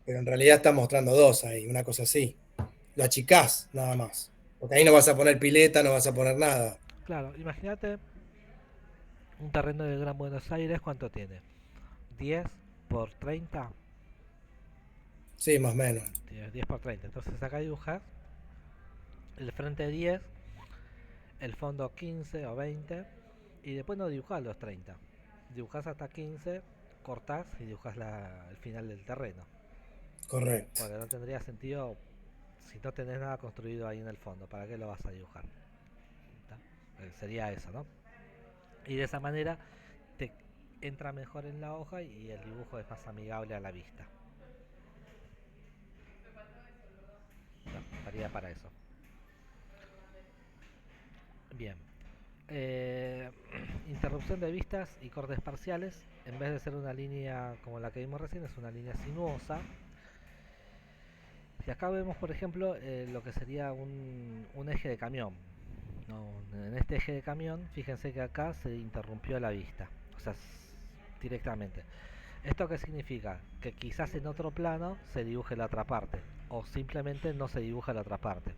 pero en realidad está mostrando 2 ahí, una cosa así. Lo achicás nada más. Porque ahí no vas a poner pileta, no vas a poner nada. Claro, imagínate un terreno del Gran Buenos Aires, ¿cuánto tiene? 10 por 30, Sí, más o menos. 10 por 30. Entonces acá dibujas el frente 10, el fondo 15 o 20 y después no dibujas los 30. Dibujas hasta 15, cortás y dibujas el final del terreno. Correcto. Porque no tendría sentido si no tenés nada construido ahí en el fondo. ¿Para qué lo vas a dibujar? Sería eso, ¿no? Y de esa manera te entra mejor en la hoja y el dibujo es más amigable a la vista. ¿No? Estaría para eso. Bien. Eh, Interrupción de vistas y cortes parciales. En vez de ser una línea como la que vimos recién, es una línea sinuosa. Y acá vemos, por ejemplo, lo que sería un eje de camión. No, en este eje de camión, fíjense que acá se interrumpió la vista. O sea, directamente. ¿Esto qué significa? Que quizás en otro plano se dibuje la otra parte. O simplemente no se dibuja la otra parte.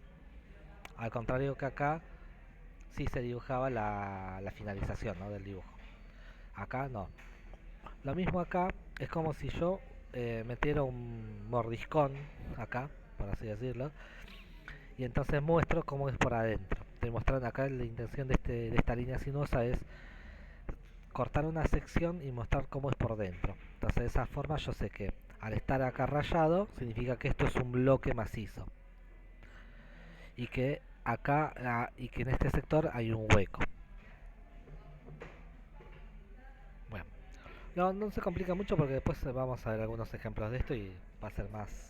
Al contrario que acá, sí se dibujaba la finalización, ¿no?, del dibujo. Acá no. Lo mismo acá, es como si yo metiera un mordiscón acá, por así decirlo, y entonces muestro cómo es por adentro. Estoy mostrando acá la intención de esta línea sinuosa es cortar una sección y mostrar cómo es por dentro. Entonces de esa forma yo sé que al estar acá rayado significa que esto es un bloque macizo y que acá y que en este sector hay un hueco. Bueno, no se complica mucho porque después vamos a ver algunos ejemplos de esto y va a ser más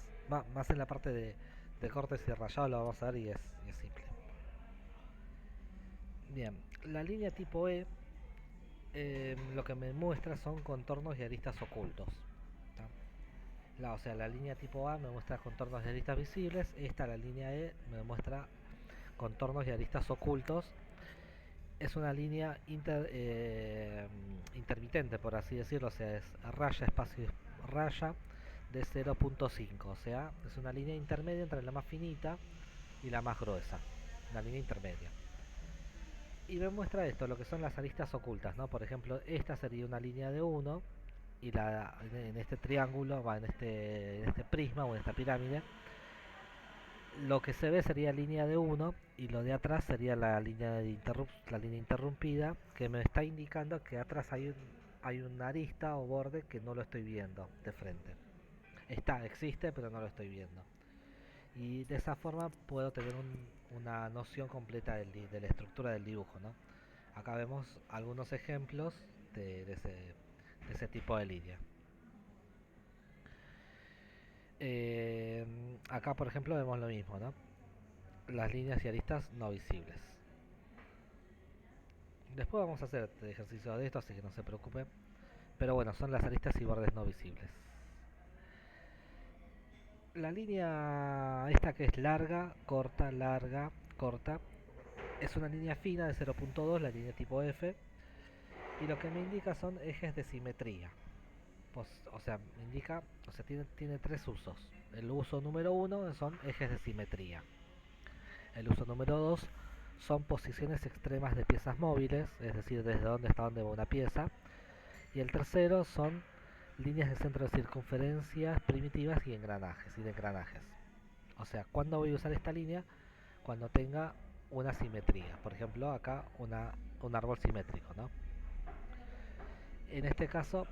en la parte de cortes y rayado lo vamos a ver y es simple. Bien, la línea tipo E lo que me muestra son contornos y aristas ocultos. O sea, la línea tipo A me muestra contornos y aristas visibles. Esta, la línea E, me muestra contornos y aristas ocultos. Es una línea intermitente, por así decirlo. O sea, es raya, espacio, raya de 0.5. O sea, es una línea intermedia entre la más finita y la más gruesa. Una línea intermedia. Y me muestra esto, lo que son las aristas ocultas, ¿no? Por ejemplo, esta sería una línea de 1 y en este triángulo, en este prisma o en esta pirámide, lo que se ve sería línea de 1 y lo de atrás sería la línea interrumpida, que me está indicando que atrás hay una arista o borde que no lo estoy viendo de frente. Existe, pero no lo estoy viendo. Y de esa forma puedo tener una noción completa de la estructura del dibujo, ¿no? Acá vemos algunos ejemplos de ese tipo de línea. Acá, por ejemplo, vemos lo mismo, ¿no? Las líneas y aristas no visibles. Después vamos a hacer ejercicio de esto, así que no se preocupen. Pero bueno, son las aristas y bordes no visibles. La línea esta que es larga, corta, es una línea fina de 0.2, la línea tipo F, y lo que me indica son ejes de simetría. Tiene tres usos. El uso número 1 son ejes de simetría. El uso número 2 son posiciones extremas de piezas móviles, es decir, desde dónde hasta dónde va una pieza. Y el tercero son líneas de centro de circunferencia primitivas y engranajes y de engranajes. O sea, ¿cuándo voy a usar esta línea? Cuando tenga una simetría. Por ejemplo, acá un árbol simétrico, ¿no? En este caso,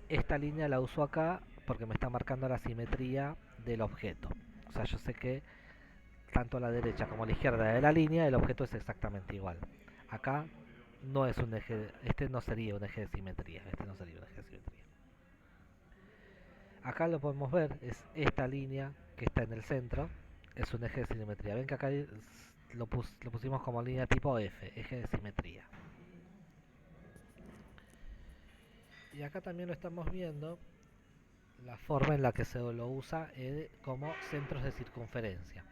esta línea la uso acá porque me está marcando la simetría del objeto. O sea, yo sé que tanto a la derecha como a la izquierda de la línea el objeto es exactamente igual. Acá no es un eje, este no sería un eje de simetría, este no sería un eje de simetría. Acá lo podemos ver, es esta línea que está en el centro, es un eje de simetría. Ven que acá lo pusimos como línea tipo F, eje de simetría. Y acá también lo estamos viendo, la forma en la que se lo usa como centros de circunferencia.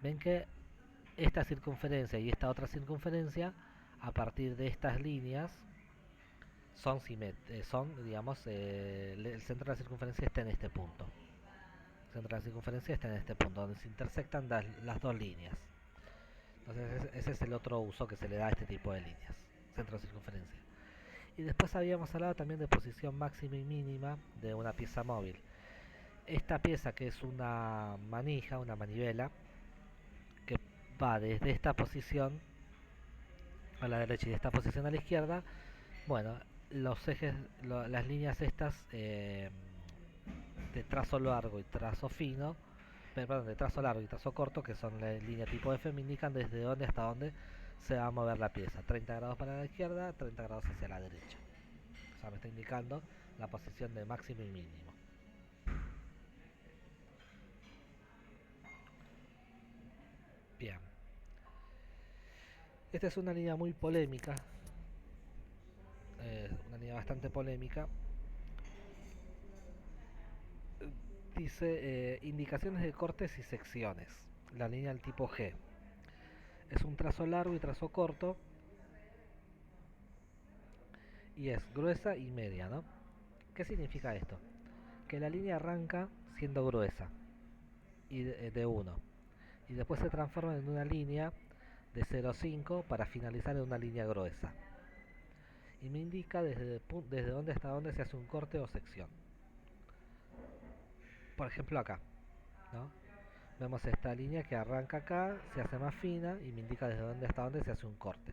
Ven que esta circunferencia y esta otra circunferencia, a partir de estas líneas, digamos, el centro de la circunferencia está en este punto. El centro de la circunferencia está en este punto, donde se intersectan las dos líneas. Entonces ese es el otro uso que se le da a este tipo de líneas, centro de circunferencia. Y después habíamos hablado también de posición máxima y mínima de una pieza móvil. Esta pieza, que es una manija, una manivela, que va desde esta posición a la derecha y de esta posición a la izquierda, bueno, los ejes, las líneas estas de trazo largo y trazo fino, perdón, de trazo largo y trazo corto, que son la línea tipo F, me indican desde dónde hasta dónde se va a mover la pieza. 30 grados para la izquierda, 30 grados hacia la derecha. O sea, me está indicando la posición de máximo y mínimo. Bien. Esta es una línea muy polémica, una línea bastante polémica. Dice indicaciones de cortes y secciones. La línea del tipo G. Es un trazo largo y trazo corto. Y es gruesa y media, ¿no? ¿Qué significa esto? Que la línea arranca siendo gruesa y de 1. Y después se transforma en una línea de 0,5 para finalizar en una línea gruesa. Y me indica desde dónde hasta dónde se hace un corte o sección. Por ejemplo acá, ¿no? Vemos esta línea que arranca acá, se hace más fina y me indica desde dónde hasta dónde se hace un corte.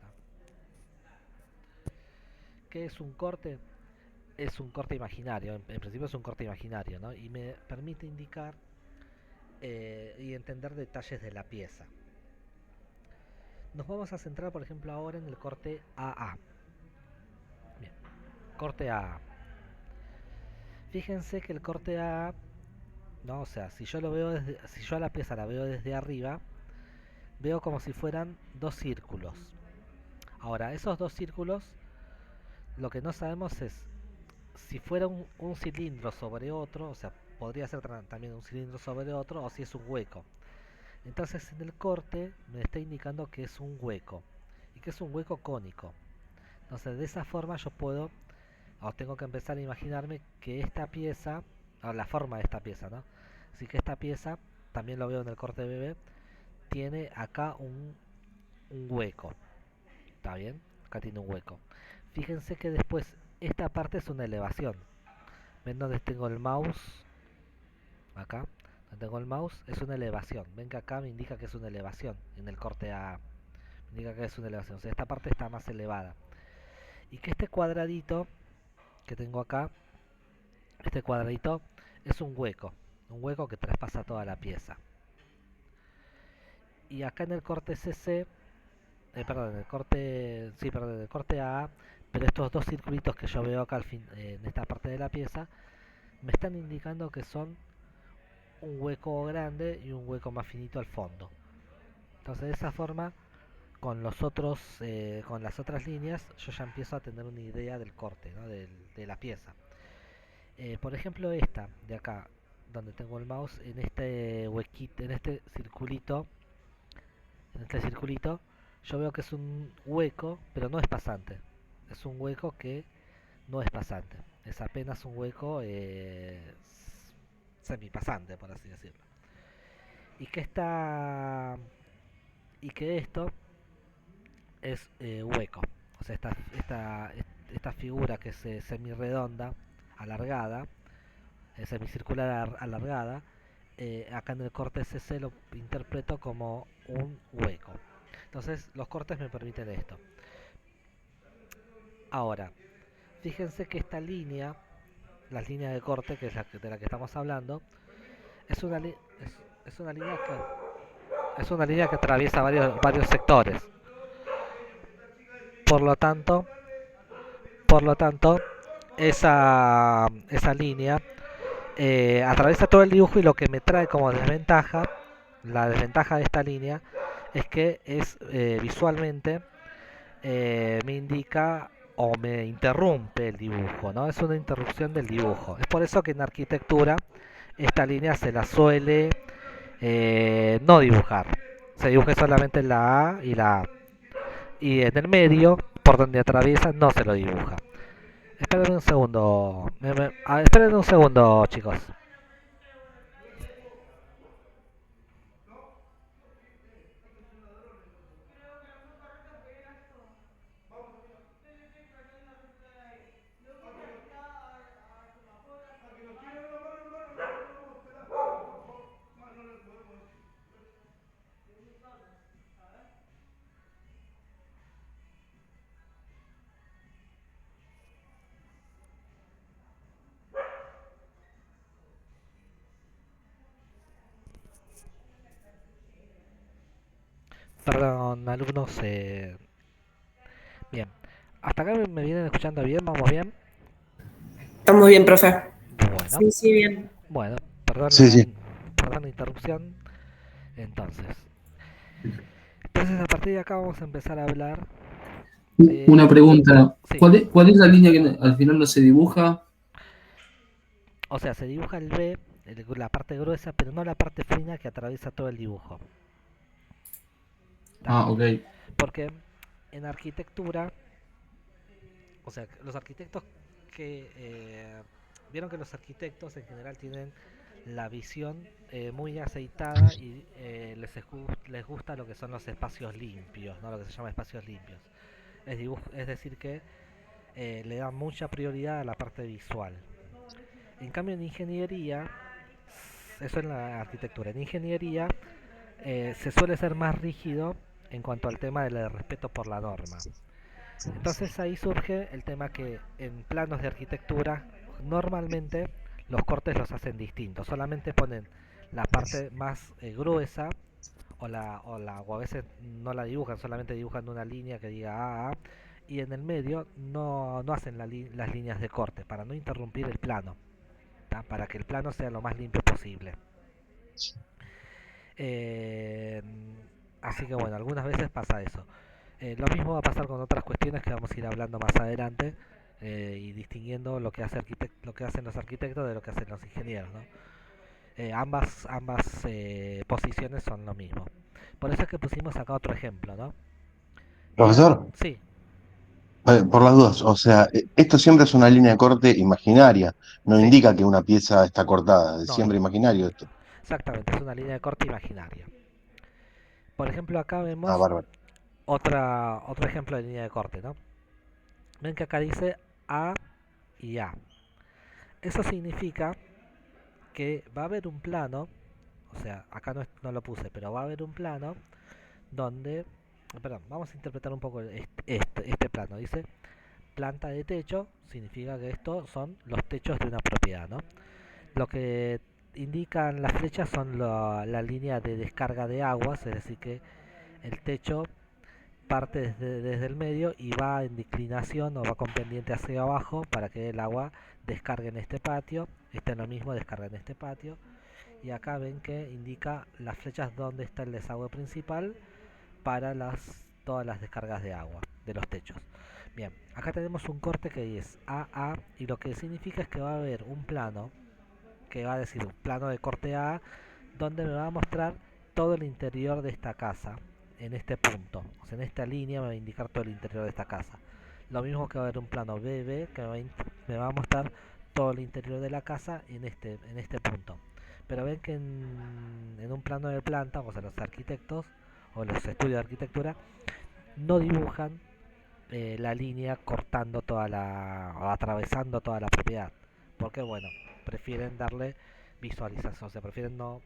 ¿No? ¿Qué es un corte? Es un corte imaginario, en principio es un corte imaginario, ¿no? Y me permite indicar y entender detalles de la pieza. Nos vamos a centrar, por ejemplo, ahora en el corte AA. Bien, corte AA. Fíjense que el corte AA, no, o sea, si yo a la pieza la veo desde arriba, veo como si fueran dos círculos. Ahora, esos dos círculos, lo que no sabemos es si fuera un cilindro sobre otro, o sea, podría ser también un cilindro sobre otro, o si es un hueco. Entonces en el corte me está indicando que es un hueco y que es un hueco cónico. Entonces de esa forma yo puedo, o tengo que empezar a imaginarme que esta pieza, o la forma de esta pieza, ¿no? Así que esta pieza, también lo veo en el corte BB, tiene acá un hueco. ¿Está bien? Acá tiene un hueco. Fíjense que después esta parte es una elevación. ¿Ven donde tengo el mouse? Acá, donde tengo el mouse, es una elevación. Ven que acá me indica que es una elevación en el corte A. Me indica que es una elevación. O sea, esta parte está más elevada. Y que este cuadradito que tengo acá, este cuadradito es un hueco. Un hueco que traspasa toda la pieza. Y acá en el corte CC, perdón, en el corte A, pero estos dos circulitos que yo veo acá al fin, en esta parte de la pieza, me están indicando que son un hueco grande y un hueco más finito al fondo. Entonces de esa forma, con los otros, con las otras líneas, yo ya empiezo a tener una idea del corte, ¿no? de la pieza. Por ejemplo, esta de acá, donde tengo el mouse, en este huequito, en este circulito, yo veo que es un hueco, pero no es pasante. Es un hueco que no es pasante. Es apenas un hueco semipasante, por así decirlo. Y que y que esto es hueco. O sea, esta figura que es semi-redonda, alargada, semicircular alargada, acá en el corte CC lo interpreto como un hueco. Entonces los cortes me permiten esto. Ahora, fíjense que esta línea, las líneas de corte, que es de la que estamos hablando, es una, es una línea es una línea que atraviesa varios sectores. Por lo tanto, por lo tanto, esa línea atraviesa todo el dibujo y lo que me trae como desventaja, la desventaja de esta línea, es que es visualmente me indica o me interrumpe el dibujo, ¿no? Es una interrupción del dibujo. Es por eso que en arquitectura esta línea se la suele no dibujar. Se dibuja solamente la A y la A. Y en el medio, por donde atraviesa, no se lo dibuja. Esperen un segundo. Esperen un segundo, chicos. Perdón, alumnos. Bien. Hasta acá me vienen escuchando bien, vamos bien. Estamos bien, profe. Bueno, Sí, sí, bien. bueno, perdón Sí, sí. perdón la interrupción. Entonces a partir de acá vamos a empezar a hablar Una de... pregunta. Sí, ¿Cuál es la línea que al final no se dibuja? o sea, se dibuja el B, la parte gruesa, pero no la parte fina que atraviesa todo el dibujo. ¿Tá? Ah, ok. Porque en arquitectura, o sea, los arquitectos que... vieron que los arquitectos en general tienen la visión muy aceitada y les gusta lo que son los espacios limpios, ¿no? Lo que se llama espacios limpios. Es decir que le dan mucha prioridad a la parte visual. En cambio en ingeniería, eso en la arquitectura, en ingeniería se suele ser más rígido en cuanto al tema del respeto por la norma. Entonces ahí surge el tema que en planos de arquitectura normalmente los cortes los hacen distintos, solamente ponen la parte más gruesa o a veces no la dibujan, solamente dibujan una línea que diga A, y en el medio no hacen las líneas de corte para no interrumpir el plano, ¿tá? Para que el plano sea lo más limpio posible. Eh, Así que bueno, algunas veces pasa eso. Lo mismo va a pasar con otras cuestiones que vamos a ir hablando más adelante y distinguiendo lo que lo que hacen los arquitectos de lo que hacen los ingenieros, ¿no? Ambas posiciones son lo mismo. Por eso es que pusimos acá otro ejemplo, ¿no? Profesor, Sí, por las dudas, o sea, esto siempre es una línea de corte imaginaria, no sí, indica que una pieza está cortada, es no, siempre no, imaginario esto. exactamente, es una línea de corte imaginaria. Por ejemplo, acá Ah, vemos bárbaro. otro ejemplo de línea de corte, ¿no? Ven que acá dice A y A. Eso significa que va a haber un plano, o sea, acá no lo puse, pero va a haber un plano donde, perdón, vamos a interpretar un poco este plano. Dice planta de techo, significa que estos son los techos de una propiedad, ¿no? Lo que indican las flechas son la línea de descarga de aguas, es decir que el techo parte desde el medio y va en declinación o va con pendiente hacia abajo para que el agua descargue en este patio, este es lo mismo, descarga en este patio, y acá ven que indica las flechas donde está el desagüe principal para todas las descargas de agua de los techos. Bien, acá tenemos un corte que es AA y lo que significa es que va a haber un plano que va a decir un plano de corte A donde me va a mostrar todo el interior de esta casa en este punto, o sea, en esta línea me va a indicar todo el interior de esta casa. Lo mismo que va a haber un plano BB que me va a mostrar todo el interior de la casa en este punto. Pero ven que en un plano de planta, o sea, los arquitectos o los estudios de arquitectura no dibujan la línea cortando o atravesando toda la propiedad, porque bueno, prefieren darle visualización, o sea, prefieren no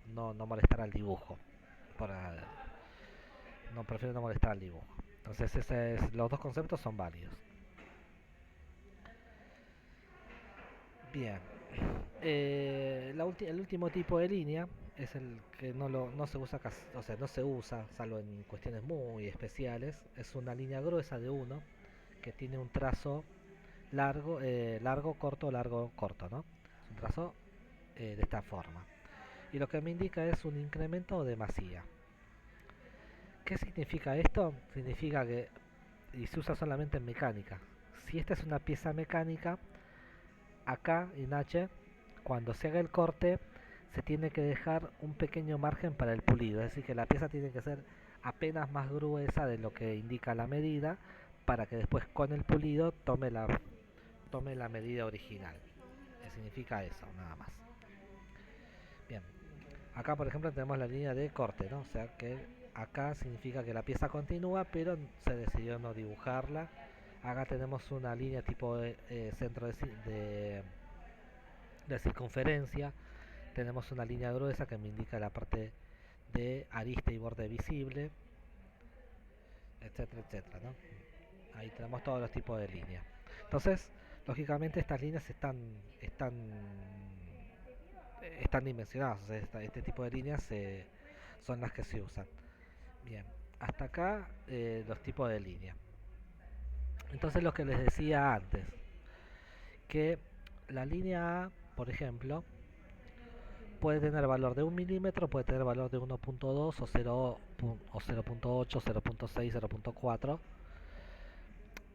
molestar al dibujo, para, no prefieren no molestar al dibujo. Entonces los dos conceptos son válidos. Bien, el último tipo de línea es el que no se usa casi, o sea, no se usa salvo en cuestiones muy especiales. Es una línea gruesa de 1 que tiene un trazo largo, corto, ¿no? Es un trazo de esta forma. Y lo que me indica es un incremento o demasía. ¿Qué significa esto? Significa que, y se usa solamente en mecánica, si esta es una pieza mecánica, acá en H, cuando se haga el corte, se tiene que dejar un pequeño margen para el pulido, es decir, que la pieza tiene que ser apenas más gruesa de lo que indica la medida, para que después con el pulido tome la medida original. ¿Qué significa eso? Nada más. Bien, acá por ejemplo tenemos la línea de corte, ¿no? O sea que acá significa que la pieza continúa, pero se decidió no dibujarla. Acá tenemos una línea tipo centro de circunferencia. Tenemos una línea gruesa que me indica la parte de arista y borde visible, etcétera, etcétera, ¿no? Ahí tenemos todos los tipos de líneas. Entonces, lógicamente estas líneas están dimensionadas, o sea, este tipo de líneas son las que se usan. Bien, hasta acá los tipos de líneas. Entonces, lo que les decía antes, que la línea A, por ejemplo, puede tener valor de 1 milímetro, puede tener valor de 1.2 o 0.8, 0.6, 0.4,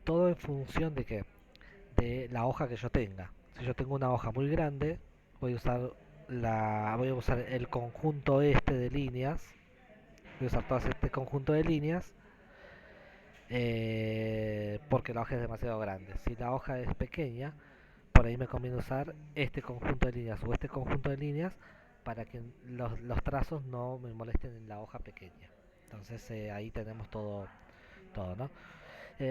todo en función de que de la hoja que yo tenga. Si yo tengo una hoja muy grande, voy a usar el conjunto este de líneas, voy a usar todo este conjunto de líneas, porque la hoja es demasiado grande. Si la hoja es pequeña, por ahí me conviene usar este conjunto de líneas o este conjunto de líneas para que los trazos no me molesten en la hoja pequeña. Entonces ahí tenemos todo, ¿no?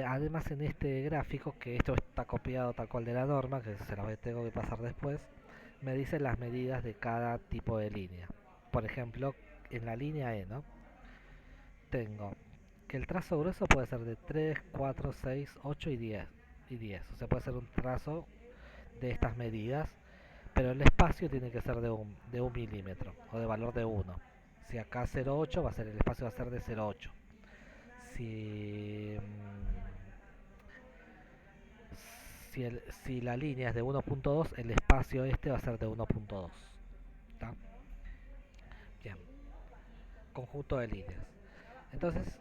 Además en este gráfico, que esto está copiado tal cual de la norma, que se los tengo que pasar después, me dice las medidas de cada tipo de línea. Por ejemplo, en la línea E, ¿no? Tengo que el trazo grueso puede ser de 3, 4, 6, 8 y 10. O sea, puede ser un trazo de estas medidas, pero el espacio tiene que ser de un milímetro o de valor de 1. Si acá 0,8 va a ser, el espacio va a ser de 0,8. Si, si la línea es de 1.2, el espacio este va a ser de 1.2. ¿Está? Bien. Conjunto de líneas. Entonces,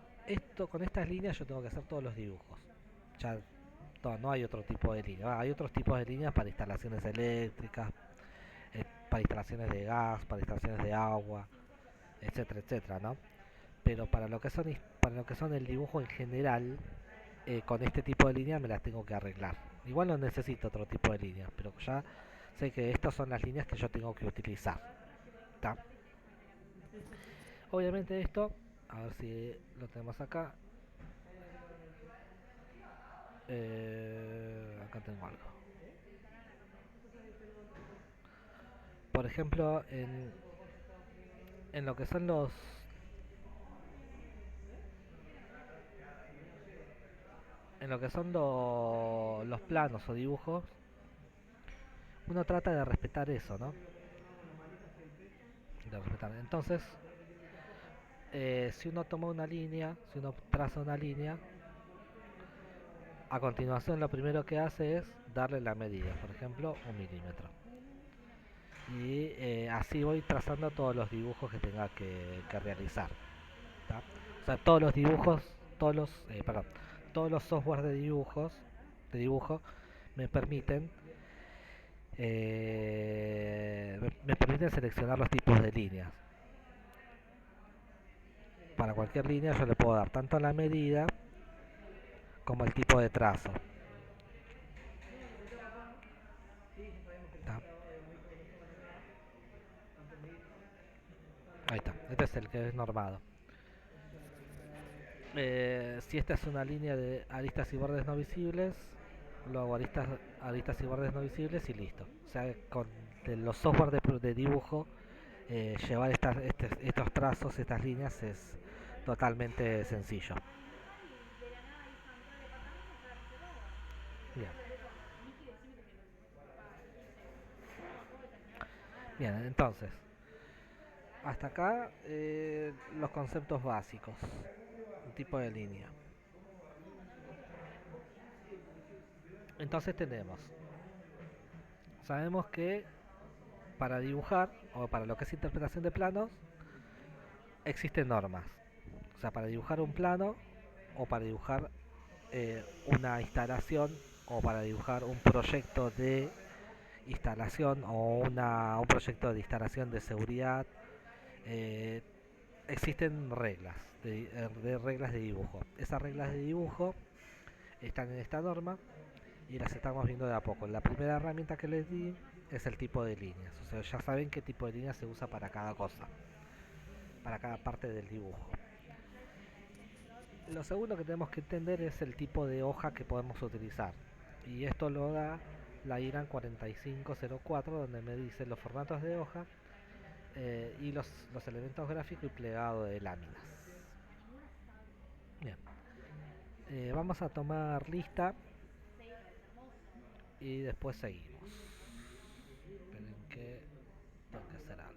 con estas líneas yo tengo que hacer todos los dibujos. Ya no hay otro tipo de línea. Hay otros tipos de líneas para instalaciones eléctricas, para instalaciones de gas, para instalaciones de agua, etcétera, etcétera, ¿no? Pero para lo que son el dibujo en general, con este tipo de líneas me las tengo que arreglar. Igual no necesito otro tipo de líneas, pero ya sé que estas son las líneas que yo tengo que utilizar. ¿Tá? Obviamente esto, a ver si lo tenemos acá. Acá tengo algo. Por ejemplo, en lo que son los los planos o dibujos, uno trata de respetar eso, ¿no? De respetar. Entonces, si uno toma una línea, si uno traza una línea, a continuación lo primero que hace es darle la medida, por ejemplo 1 milímetro, y así voy trazando todos los dibujos que tenga que realizar, ¿tá? O sea, todos los dibujos, todos los softwares de dibujo me permiten me permiten seleccionar los tipos de líneas. Para cualquier línea yo le puedo dar tanto la medida como el tipo de trazo. ¿Tá? Ahí está, este es el que es normado. Si esta es una línea de aristas y bordes no visibles, lo hago aristas y bordes no visibles y listo. O sea, con los software de dibujo, llevar estos trazos, estas líneas es totalmente sencillo. Bien. Bien, entonces, hasta acá los conceptos básicos, un tipo de línea. Entonces sabemos que para dibujar o para lo que es interpretación de planos existen normas. O sea, para dibujar un plano o para dibujar una instalación o para dibujar un proyecto de instalación o un proyecto de instalación de seguridad, eh, existen reglas de dibujo. Esas reglas de dibujo están en esta norma y las estamos viendo de a poco. La primera herramienta que les di es el tipo de líneas. O sea, ya saben qué tipo de líneas se usa para cada cosa, para cada parte del dibujo. Lo segundo que tenemos que entender es el tipo de hoja que podemos utilizar. Y esto lo da la IRAN 4504, donde me dice los formatos de hoja y los elementos gráficos y plegado de láminas. Bien. Vamos a tomar lista y después seguimos. Esperen que tengo que hacer algo.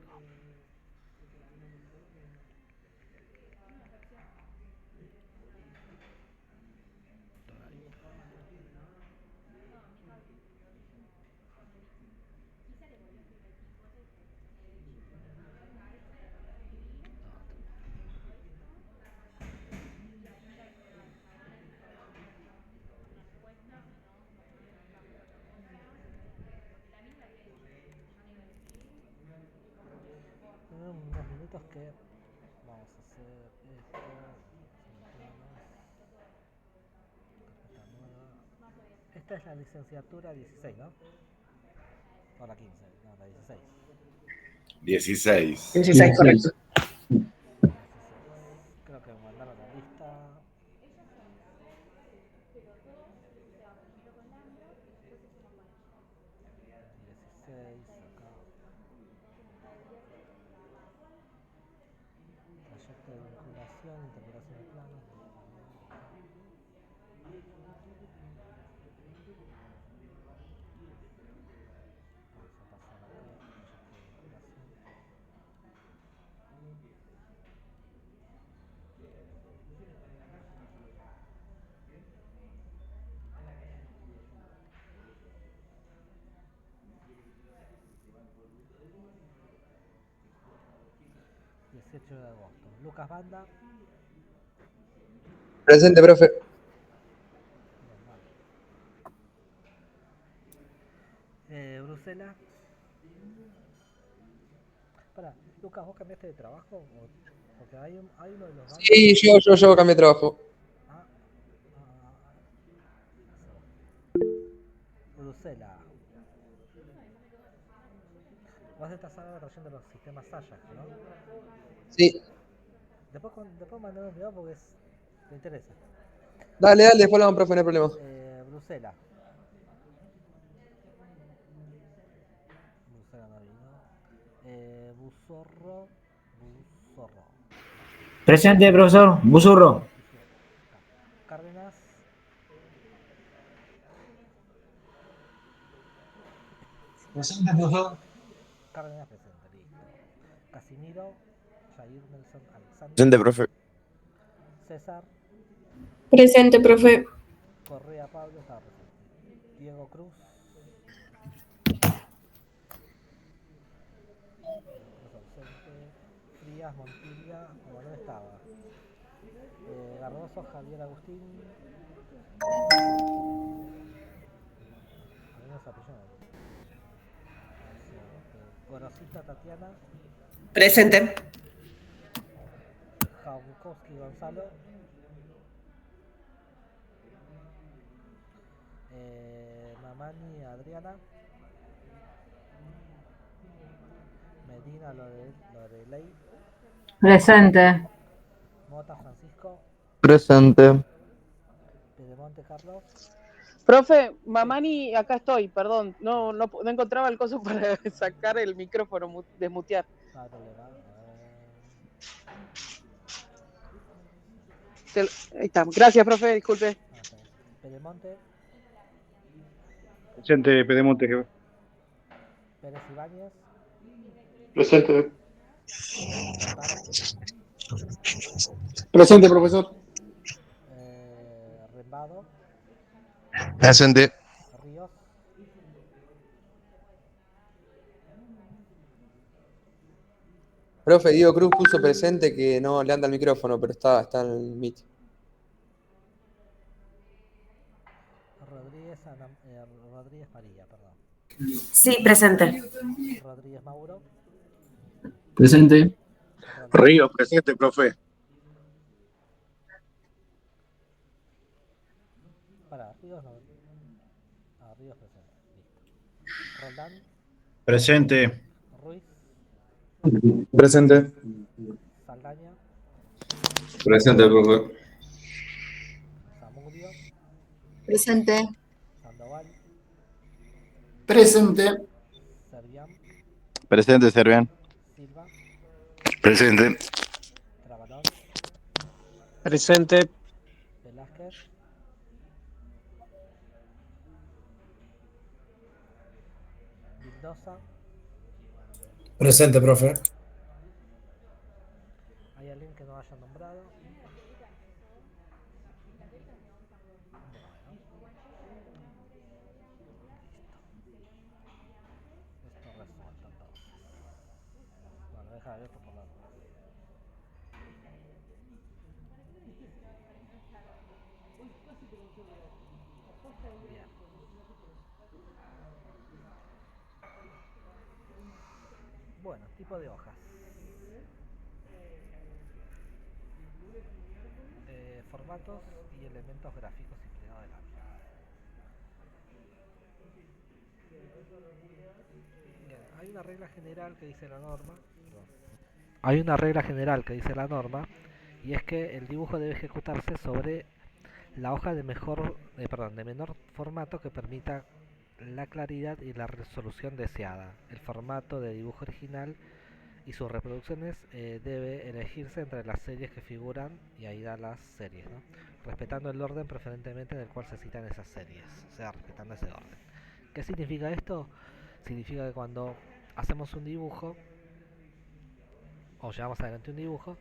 Unos minutos que vamos a hacer esto. Carpeta nueva. Esta es la licenciatura 16, ¿no? O la 15, no, la 16. 16. 16, correcto. 16. Creo que me mandaron la lista. 16 acá. Proyecto de vinculación, interpretación de planos. Vamos a pasar acá. Proyecto de vinculación. 18 de agosto. Lucas Banda. Presente, profe. Bruselas. Para, Lucas, ¿vos cambiaste de trabajo? Porque hay uno de los bancos. Sí, yo cambié de trabajo. Bruselas. Vos estás ahora trayendo los sistemas Ajax, ¿no? Sí. Después mandame un video porque te interesa. Dale, después hablamos, profe, no hay problema. Bruselas. Bruselas no vino. Busorro. Presente, profesor. Busurro. Cárdenas. Presente, profesor. Cárdenas presente, listo. Casimiro. Jair Nelson Alexander. Presente, profe. César. Presente, profe. Correa Pablo estaba presente. Diego Cruz. Ausente. Frías Montilla. No estaba. Gardoso Javier Agustín. Gorosita Tatiana. Presente. Jaukowski Gonzalo. Mamani Adriana. Medina Lorelei. Presente. Mota Francisco. Presente. Pedemonte, Carlos. Profe, Mamani, acá estoy, perdón. No encontraba el coso para sacar el micrófono, desmutear. No hay problema. Ahí está. Gracias, profe, disculpe. Pedemonte, Presente, Pedemonte, jefe. Pérez Ibáñez, Presente. Montaro, Presente, profesor. Rembado, Presente. Ríos, Profe, Diego Cruz puso presente que no le anda el micrófono, pero está en el Meet. Rodríguez María, perdón. Sí, presente. Rodríguez Mauro, Presente. Ríos, presente, profe. para Ríos no. Ríos presente. Listo. Roldán, Presente. Ruiz, Presente. Saldaña, Presente, profe. Zamudio, Presente. Sandoval, Presente. Servián, Presente, Servián. Silva, Presente. Trabalón, Presente. Velázquez, Vildosa. Presente, profe. ¿Hay alguien que no haya nombrado? Esto resuelto entonces. Bueno, deja abierto por la duda. Bien. Bueno, tipo de hojas. Formatos y elementos gráficos incluidos del área. Bien, hay una regla general que dice la norma. Hay una regla general que dice la norma y es que el dibujo debe ejecutarse sobre la hoja de menor formato que permita la claridad y la resolución deseada. El formato de dibujo original y sus reproducciones debe elegirse entre las series que figuran, y ahí da las series, ¿no? Respetando el orden preferentemente en el cual se citan esas series, o sea, respetando ese orden. ¿Qué significa esto? Significa que cuando hacemos un dibujo o llevamos adelante un dibujo,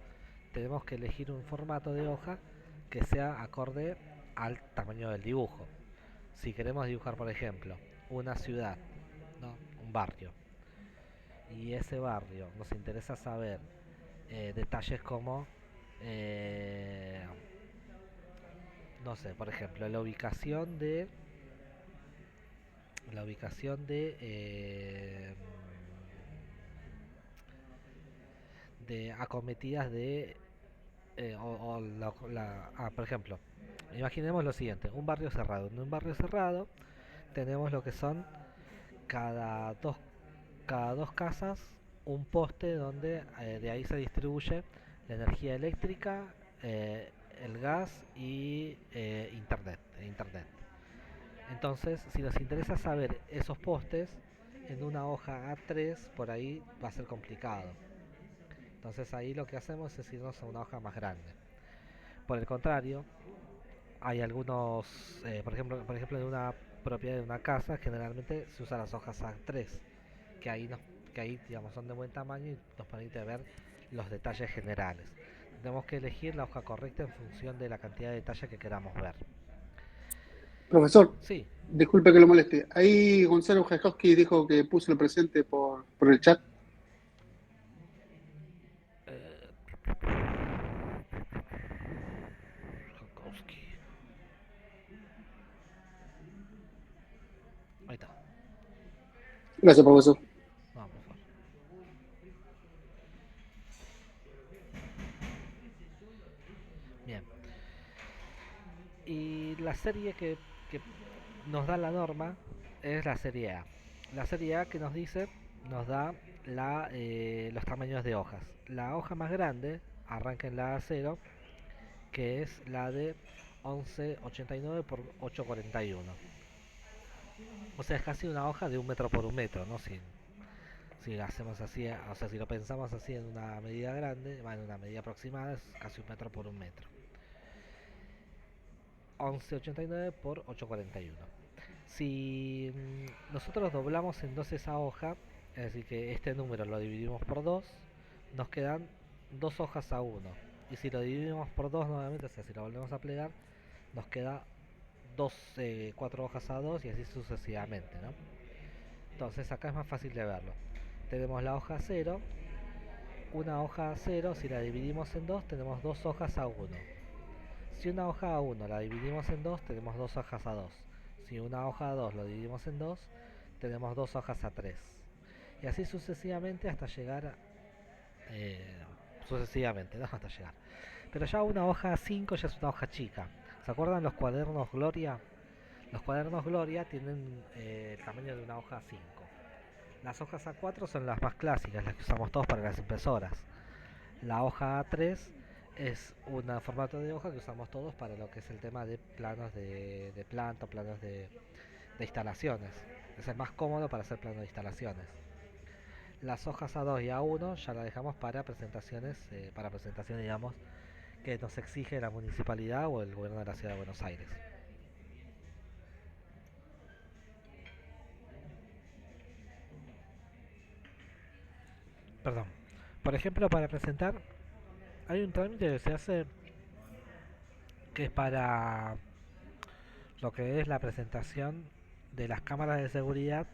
tenemos que elegir un formato de hoja que sea acorde al tamaño del dibujo. Si queremos dibujar, por ejemplo, una ciudad, ¿no? Un barrio, y ese barrio nos interesa saber detalles como no sé, por ejemplo, la ubicación de acometidas de por ejemplo, imaginemos lo siguiente: un barrio cerrado. En un barrio cerrado tenemos lo que son cada dos casas un poste donde de ahí se distribuye la energía eléctrica, el gas y internet. Entonces, si nos interesa saber esos postes en una hoja A3, por ahí va a ser complicado. Entonces ahí lo que hacemos es irnos a una hoja más grande. Por el contrario, hay algunos, por ejemplo, de una propiedad de una casa, generalmente se usan las hojas A3, que ahí digamos son de buen tamaño y nos permite ver los detalles generales. Tenemos que elegir la hoja correcta en función de la cantidad de detalle que queramos ver. Profesor, Sí. disculpe que lo moleste. Ahí Gonzalo Jajowski dijo que puso lo presente por el chat. Ahí está. Gracias, profesor. No, por favor. Bien. Y la serie que nos da la norma es la serie A. La serie A que nos da los tamaños de hojas. La hoja más grande arranca en la A0 que es la de 11,89 por 8,41. O sea, es casi una hoja de 1 metro por 1 metro, ¿no? Si lo hacemos así, o sea, si lo pensamos así en una medida grande, en una medida aproximada, es casi 1 metro por 1 metro. 11,89 por 8,41. Si nosotros doblamos en 2 esa hoja, es decir, que este número lo dividimos por 2, nos quedan 2 hojas a 1. Y si lo dividimos por 2 nuevamente, o sea, si lo volvemos a plegar, nos queda 4 hojas a 2 y así sucesivamente, ¿no? Entonces acá es más fácil de verlo. Tenemos la hoja 0. Una hoja a 0, si la dividimos en 2, tenemos 2 hojas a 1. Si una hoja a 1 la dividimos en 2, tenemos 2 hojas a 2. Si una hoja a 2 lo dividimos en 2, tenemos 2 hojas a 3. Y así sucesivamente hasta llegar sucesivamente, ¿no? Hasta llegar. Pero ya una hoja a 5 ya es una hoja chica. ¿Se acuerdan los cuadernos Gloria? Los cuadernos Gloria tienen el tamaño de una hoja a 5. Las hojas A4 son las más clásicas, las que usamos todos para las impresoras. La hoja A3 es un formato de hoja que usamos todos para lo que es el tema de planos de planta, planos de instalaciones. Es el más cómodo para hacer planos de instalaciones. Las hojas A2 y A1 ya las dejamos para presentaciones, digamos, que nos exige la municipalidad o el gobierno de la ciudad de Buenos Aires. Perdón. Por ejemplo, para presentar, hay un trámite que se hace que es para lo que es la presentación de las cámaras de seguridad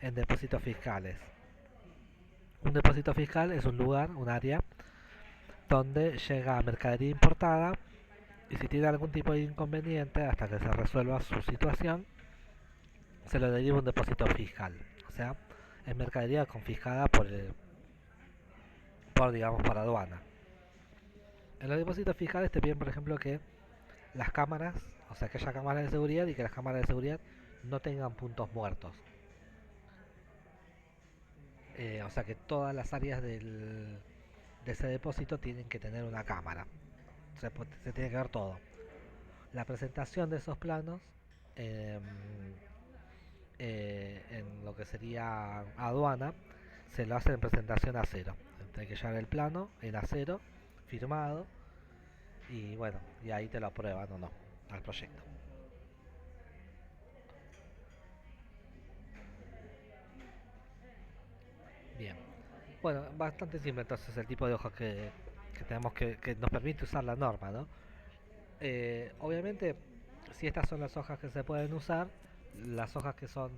en depósitos fiscales. Un depósito fiscal es un lugar, un área, donde llega mercadería importada y si tiene algún tipo de inconveniente hasta que se resuelva su situación, se lo deriva un depósito fiscal. O sea, es mercadería confiscada por digamos, por aduana. En los depósitos fiscales te piden, por ejemplo, que las cámaras, o sea, que haya cámaras de seguridad y que las cámaras de seguridad no tengan puntos muertos. O sea, que todas las áreas de ese depósito tienen que tener una cámara. Se tiene que ver todo. La presentación de esos planos en lo que sería aduana se lo hace en presentación a cero. Hay que llevar el plano en acero, firmado, y bueno, y ahí te lo aprueban o no al proyecto. Bien, bueno, bastante simple entonces el tipo de hoja que tenemos que nos permite usar la norma, ¿no? Obviamente, si estas son las hojas que se pueden usar, las hojas que son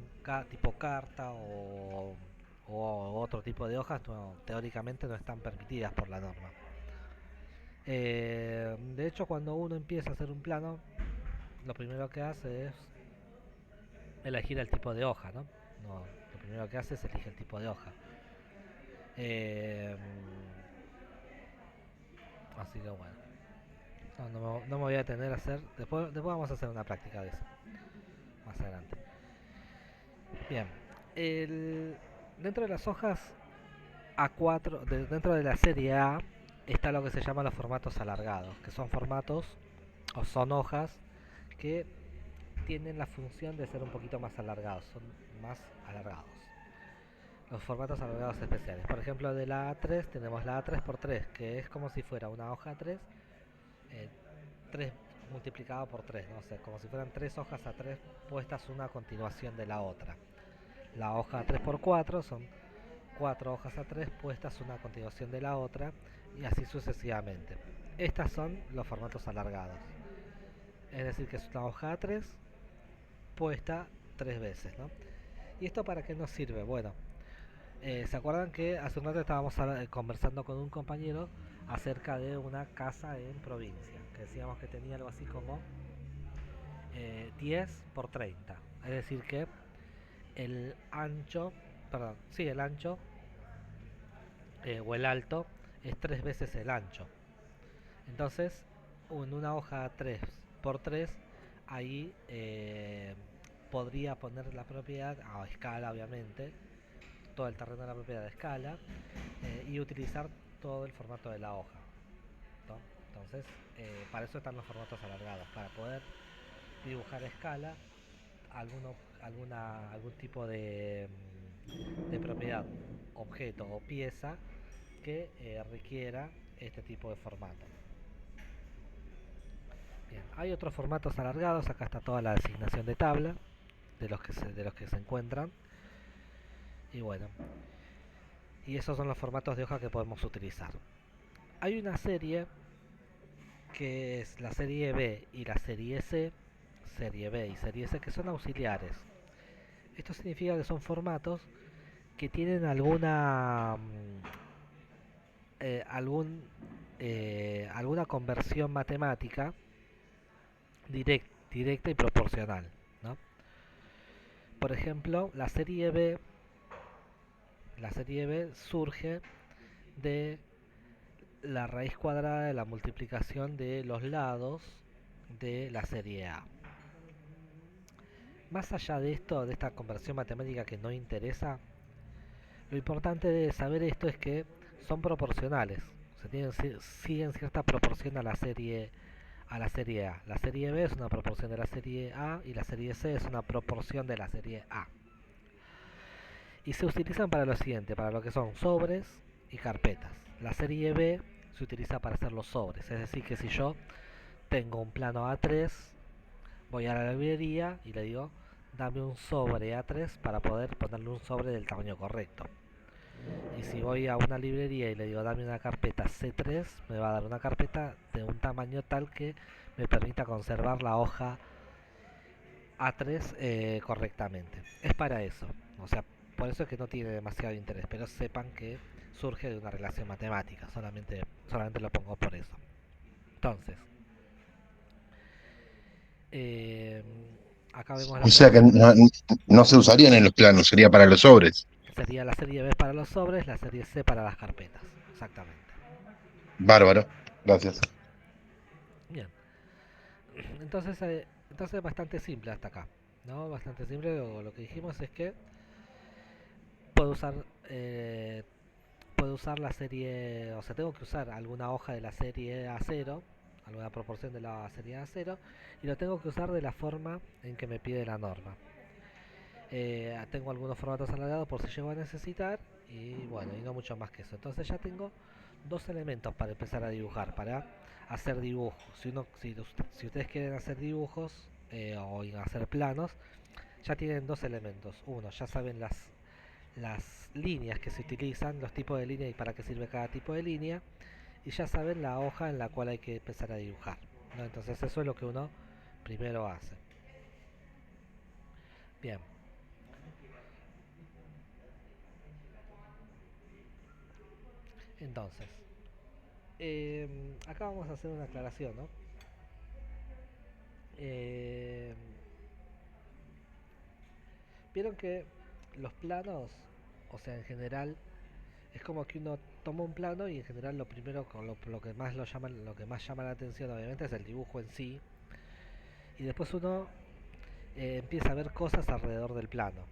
tipo carta o otro tipo de hojas teóricamente no están permitidas por la norma. De hecho, cuando uno empieza a hacer un plano, lo primero que hace es elegir el tipo de hoja, ¿no? Lo primero que hace es elegir el tipo de hoja. Así que bueno, no me voy a detener a hacer. Después vamos a hacer una práctica de eso más adelante. Bien, dentro de las hojas A4, dentro de la serie A, está lo que se llama los formatos alargados, que son formatos o son hojas que tienen la función de ser un poquito más alargados, son más alargados. Los formatos alargados especiales. Por ejemplo, de la A3 tenemos la A3x3, que es como si fuera una hoja 3, 3 multiplicado por 3, ¿no? O sea, como si fueran 3 hojas A3 puestas una a continuación de la otra. La hoja 3x4 son 4 hojas A3 puestas una a continuación de la otra y así sucesivamente. Estas son los formatos alargados. Es decir, que es una hoja A3 puesta 3 veces, ¿no? ¿Y esto para qué nos sirve? Bueno, ¿se acuerdan que hace un rato estábamos conversando con un compañero acerca de una casa en provincia? Que decíamos que tenía algo así como 10 por 30. Es decir que el ancho o el alto es 3 veces el ancho. Entonces, en una hoja 3 por 3, ahí podría poner la propiedad a escala, obviamente, todo el terreno de la propiedad a escala y utilizar todo el formato de la hoja, ¿no? Entonces, para eso están los formatos alargados, para poder dibujar a escala algún tipo de propiedad, objeto o pieza que requiera este tipo de formato. Bien, hay otros formatos alargados, acá está toda la designación de tabla de los que se encuentran. Y bueno, y esos son los formatos de hoja que podemos utilizar. Hay una serie que es la serie B y la serie C, serie B y serie C, que son auxiliares. Esto significa que son formatos que tienen alguna conversión matemática directa y proporcional, ¿no? Por ejemplo, la serie B surge de la raíz cuadrada de la multiplicación de los lados de la serie A. Más allá de esto, de esta conversión matemática que no interesa, lo importante de saber esto es que son proporcionales. Siguen cierta proporción a la serie A. La serie B es una proporción de la serie A y la serie C es una proporción de la serie A. Y se utilizan para lo siguiente, para lo que son sobres y carpetas. La serie B se utiliza para hacer los sobres, es decir que si yo tengo un plano A3, voy a la librería y le digo dame un sobre A3 para poder ponerle un sobre del tamaño correcto. Y si voy a una librería y le digo dame una carpeta C3, me va a dar una carpeta de un tamaño tal que me permita conservar la hoja A3 correctamente. Es para eso, o sea, por eso es que no tiene demasiado interés, pero sepan que surge de una relación matemática, solamente lo pongo por eso. Entonces, acá vemos O sea que no se usarían en los planos, sería para los sobres. sería la serie B para los sobres, la serie C para las carpetas, exactamente. Bárbaro, gracias. Bien, entonces es bastante simple hasta acá, ¿no? Bastante simple, lo que dijimos es que puedo usar la serie, o sea, tengo que usar alguna hoja de la serie A0, alguna proporción de la serie A0, y lo tengo que usar de la forma en que me pide la norma. Tengo algunos formatos alargados por si llego a necesitar, y bueno, y no mucho más que eso. Entonces ya tengo dos elementos para empezar a dibujar, para hacer dibujos. Si ustedes quieren hacer dibujos o hacer planos, ya tienen dos elementos. Uno, ya saben las líneas que se utilizan, los tipos de línea y para qué sirve cada tipo de línea, y ya saben la hoja en la cual hay que empezar a dibujar, ¿no? Entonces eso es lo que uno primero hace. Bien. Entonces, acá vamos a hacer una aclaración, ¿no? Vieron que los planos, o sea, en general, es como que uno toma un plano y en general lo primero, lo que más llama la atención, obviamente, es el dibujo en sí, y después uno empieza a ver cosas alrededor del plano.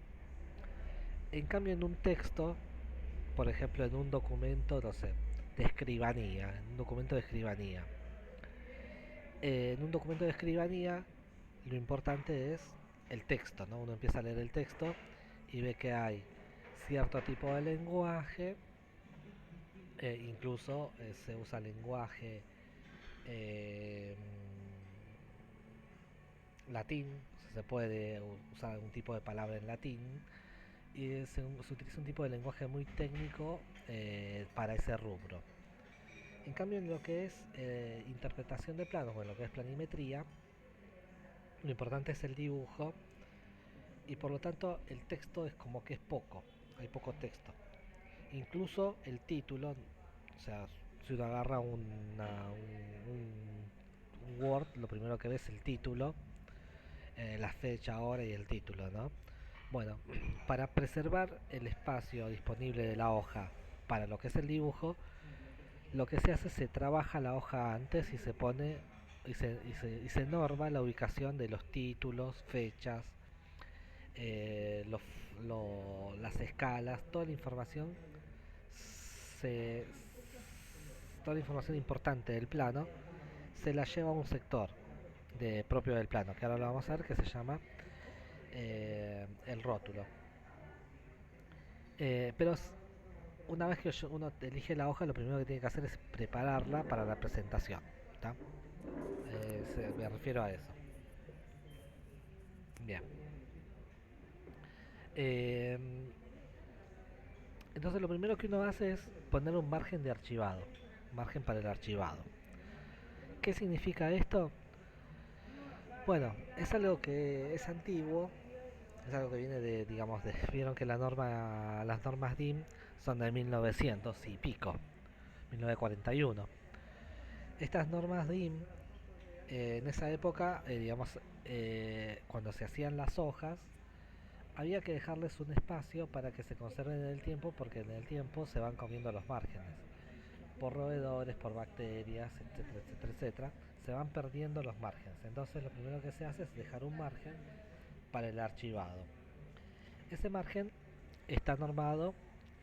En cambio, en un texto, por ejemplo, en un documento, no sé, de escribanía, en un documento de escribanía, lo importante es el texto, ¿no? Uno empieza a leer el texto y ve que hay cierto tipo de lenguaje, incluso se usa lenguaje latín, se puede usar algún tipo de palabra en latín, y se utiliza un tipo de lenguaje muy técnico para ese rubro. En cambio, en lo que es interpretación de planos o en lo que es planimetría, lo importante es el dibujo y por lo tanto el texto es como que es poco, hay poco texto. Incluso el título, o sea, si uno agarra un Word, lo primero que ve es el título, la fecha, hora y el título, ¿no? Bueno, para preservar el espacio disponible de la hoja para lo que es el dibujo, lo que se hace es se trabaja la hoja antes y se pone y se norma la ubicación de los títulos, fechas, eh, los, las escalas, toda la información se toda la información importante del plano se la lleva a un sector propio del plano, que ahora lo vamos a ver, que se llama el rótulo. Pero una vez que uno elige la hoja, lo primero que tiene que hacer es prepararla para la presentación. Me refiero a eso. Bien. Entonces lo primero que uno hace es poner un margen de archivado, margen para el archivado. ¿Qué significa esto? Bueno, es algo que es antiguo, es algo que viene de, digamos, vieron que las normas DIM son de 1900 y pico, 1941. Estas normas DIM, en esa época, digamos, cuando se hacían las hojas, había que dejarles un espacio para que se conserven en el tiempo, porque en el tiempo se van comiendo los márgenes por roedores, por bacterias, etcétera, etcétera, etcétera. Se van perdiendo los márgenes. Entonces lo primero que se hace es dejar un margen para el archivado. Ese margen está normado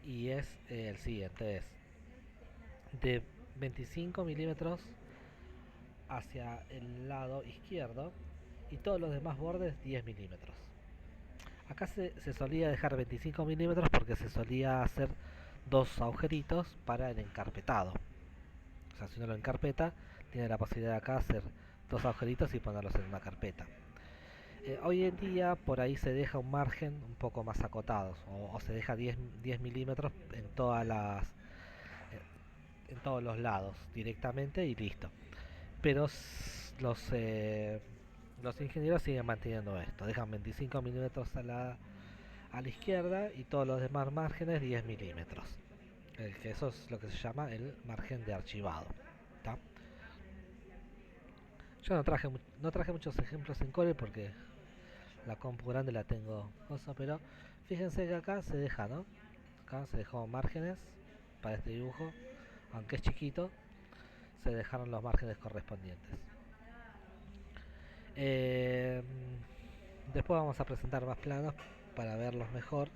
y es el siguiente: es de 25 milímetros hacia el lado izquierdo y todos los demás bordes 10 milímetros. Acá se solía dejar 25 milímetros porque se solía hacer dos agujeritos para el encarpetado. O sea, si uno lo encarpeta, tiene la posibilidad de acá hacer dos agujeritos y ponerlos en una carpeta. Hoy en día por ahí se deja un margen un poco más acotado, o se deja 10 milímetros en todos los lados directamente y listo. Pero los ingenieros siguen manteniendo esto, dejan 25 milímetros a la izquierda y todos los demás márgenes 10 milímetros. Que eso es lo que se llama el margen de archivado. ¿Tá? Yo no traje muchos ejemplos en Corel porque la compu grande la tengo cosa, pero fíjense que acá se deja, ¿no? Acá se dejó márgenes para este dibujo, aunque es chiquito, se dejaron los márgenes correspondientes. Después vamos a presentar más planos para verlos mejor,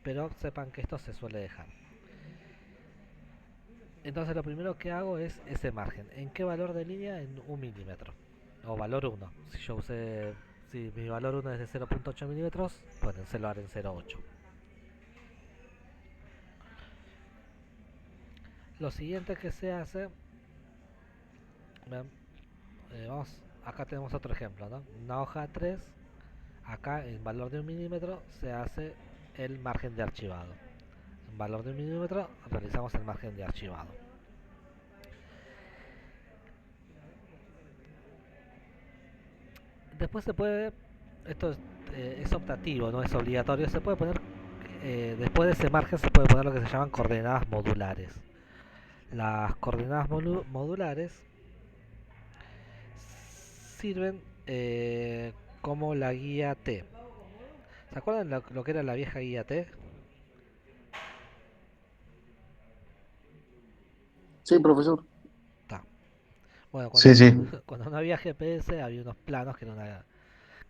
pero sepan que esto se suele dejar. Entonces lo primero que hago es ese margen. ¿En qué valor de línea? En 1 milímetro o valor 1. Si mi valor 1 es de 0.8 milímetros, pueden celular en 0.8. Lo siguiente que se hace, acá tenemos otro ejemplo, ¿no? Una hoja 3, acá en valor de 1 milímetro se hace el margen de archivado. En valor de 1 milímetro realizamos el margen de archivado. Después se puede, esto es optativo, no es obligatorio, se puede poner, después de ese margen se puede poner lo que se llaman coordenadas modulares. Las coordenadas modulares sirven como la guía T. ¿Se acuerdan lo que era la vieja guía T? Sí, profesor. Bueno, Sí, sí. cuando no había GPS había unos planos que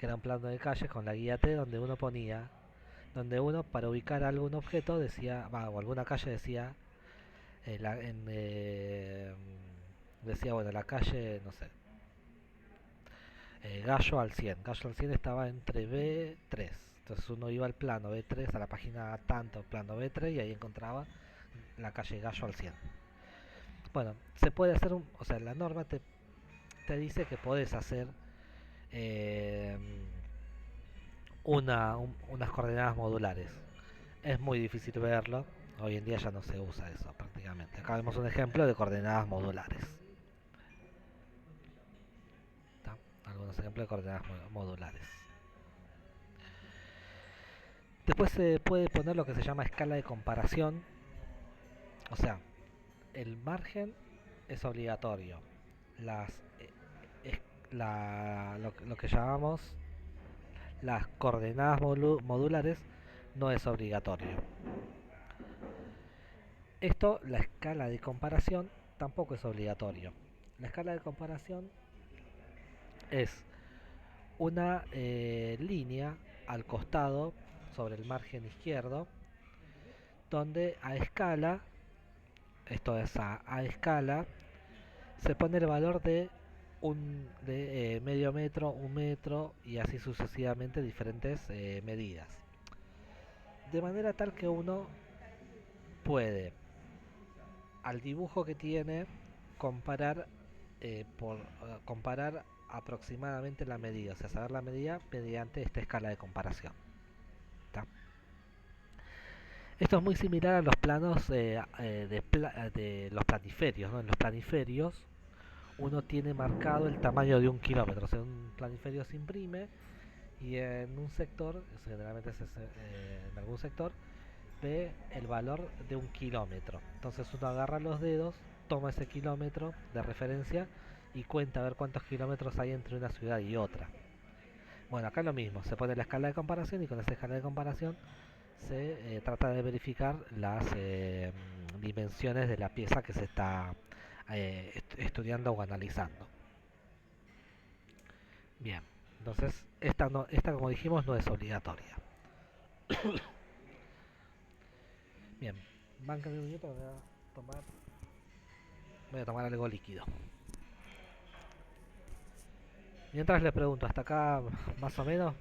eran planos de calles con la guía T, donde uno para ubicar algún objeto decía, o alguna calle decía, decía, bueno, la calle, no sé, Gallo al 100. Gallo al 100 estaba entre B3. Entonces uno iba al plano B3, a la página tanto, plano B3, y ahí encontraba la calle Gallo al 100. Bueno, se puede hacer o sea, la norma te dice que podés hacer unas coordenadas modulares. Es muy difícil verlo, hoy en día ya no se usa eso prácticamente. Acá vemos un ejemplo de coordenadas modulares. ¿Tá? Algunos ejemplos de coordenadas modulares. Después se puede poner lo que se llama escala de comparación. O sea, el margen es obligatorio. Lo que llamamos las coordenadas modulares no es obligatorio. La escala de comparación tampoco es obligatorio. La escala de comparación es una línea al costado sobre el margen izquierdo, donde a escala esto es a escala, se pone el valor de medio metro, un metro y así sucesivamente diferentes medidas. De manera tal que uno puede al dibujo que tiene comparar comparar aproximadamente la medida, o sea, saber la medida mediante esta escala de comparación. ¿Tá? Esto es muy similar a los planos de los planisferios, ¿no? En los planisferios uno tiene marcado el tamaño de un kilómetro, o sea, un planiferio se imprime y en un sector, generalmente en algún sector, ve el valor de un kilómetro. Entonces uno agarra los dedos, toma ese kilómetro de referencia y cuenta a ver cuántos kilómetros hay entre una ciudad y otra. Bueno, acá lo mismo, se pone la escala de comparación y con esa escala de comparación se trata de verificar las dimensiones de la pieza que se está estudiando o analizando. Bien, entonces esta como dijimos no es obligatoria. Bien, báncame un minuto, voy a tomar algo líquido. Mientras le pregunto, ¿hasta acá más o menos?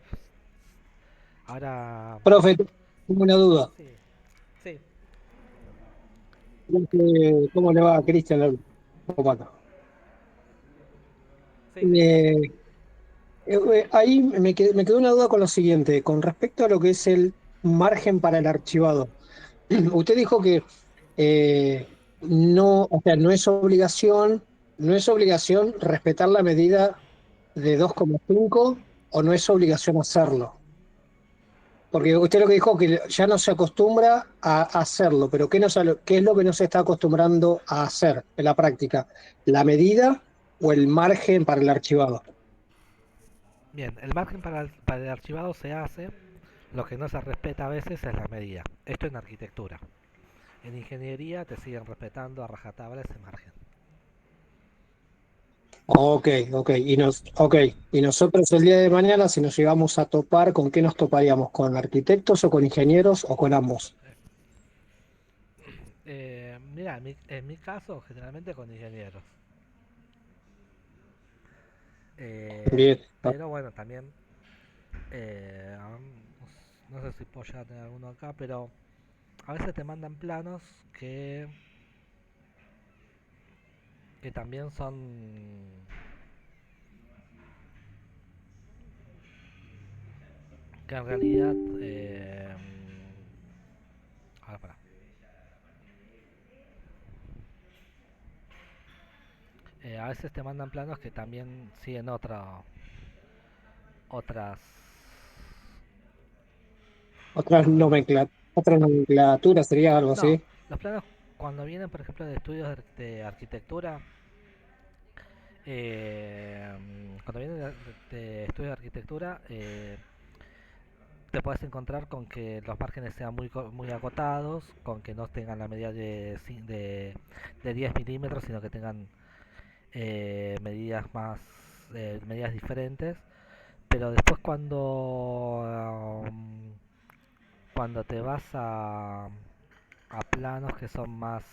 Ahora... Profe, tengo una duda. Sí, sí. ¿Cómo le va a Cristian? Sí. Ahí me quedó una duda con lo siguiente, con respecto a lo que es el margen para el archivado. Usted dijo que no, o sea, no es obligación respetar la medida de 2,5 o no es obligación hacerlo. Porque usted lo que dijo que ya no se acostumbra a hacerlo, pero ¿qué es lo que no se está acostumbrando a hacer en la práctica? ¿La medida o el margen para el archivado? Bien, el margen para el archivado se hace, lo que no se respeta a veces es la medida. Esto en arquitectura. En ingeniería te siguen respetando a rajatabla ese margen. Ok. Y nosotros el día de mañana, si nos llegamos a topar, ¿con qué nos toparíamos? ¿Con arquitectos o con ingenieros o con ambos? Mira, en mi caso, generalmente con ingenieros. Bien. Pero bueno, también, no sé si puedo llegar a tener alguno acá, pero a veces te mandan planos que también son... que en realidad... ahora para. A veces te mandan planos que también siguen otras Otra nomenclatura sería algo no, así. los planos cuando vienen por ejemplo de estudios de arquitectura, cuando vienen de estudios de arquitectura, te puedes encontrar con que los márgenes sean muy acotados, con que no tengan la medida de 10 milímetros, sino que tengan medidas diferentes. Pero después cuando te vas a planos que son más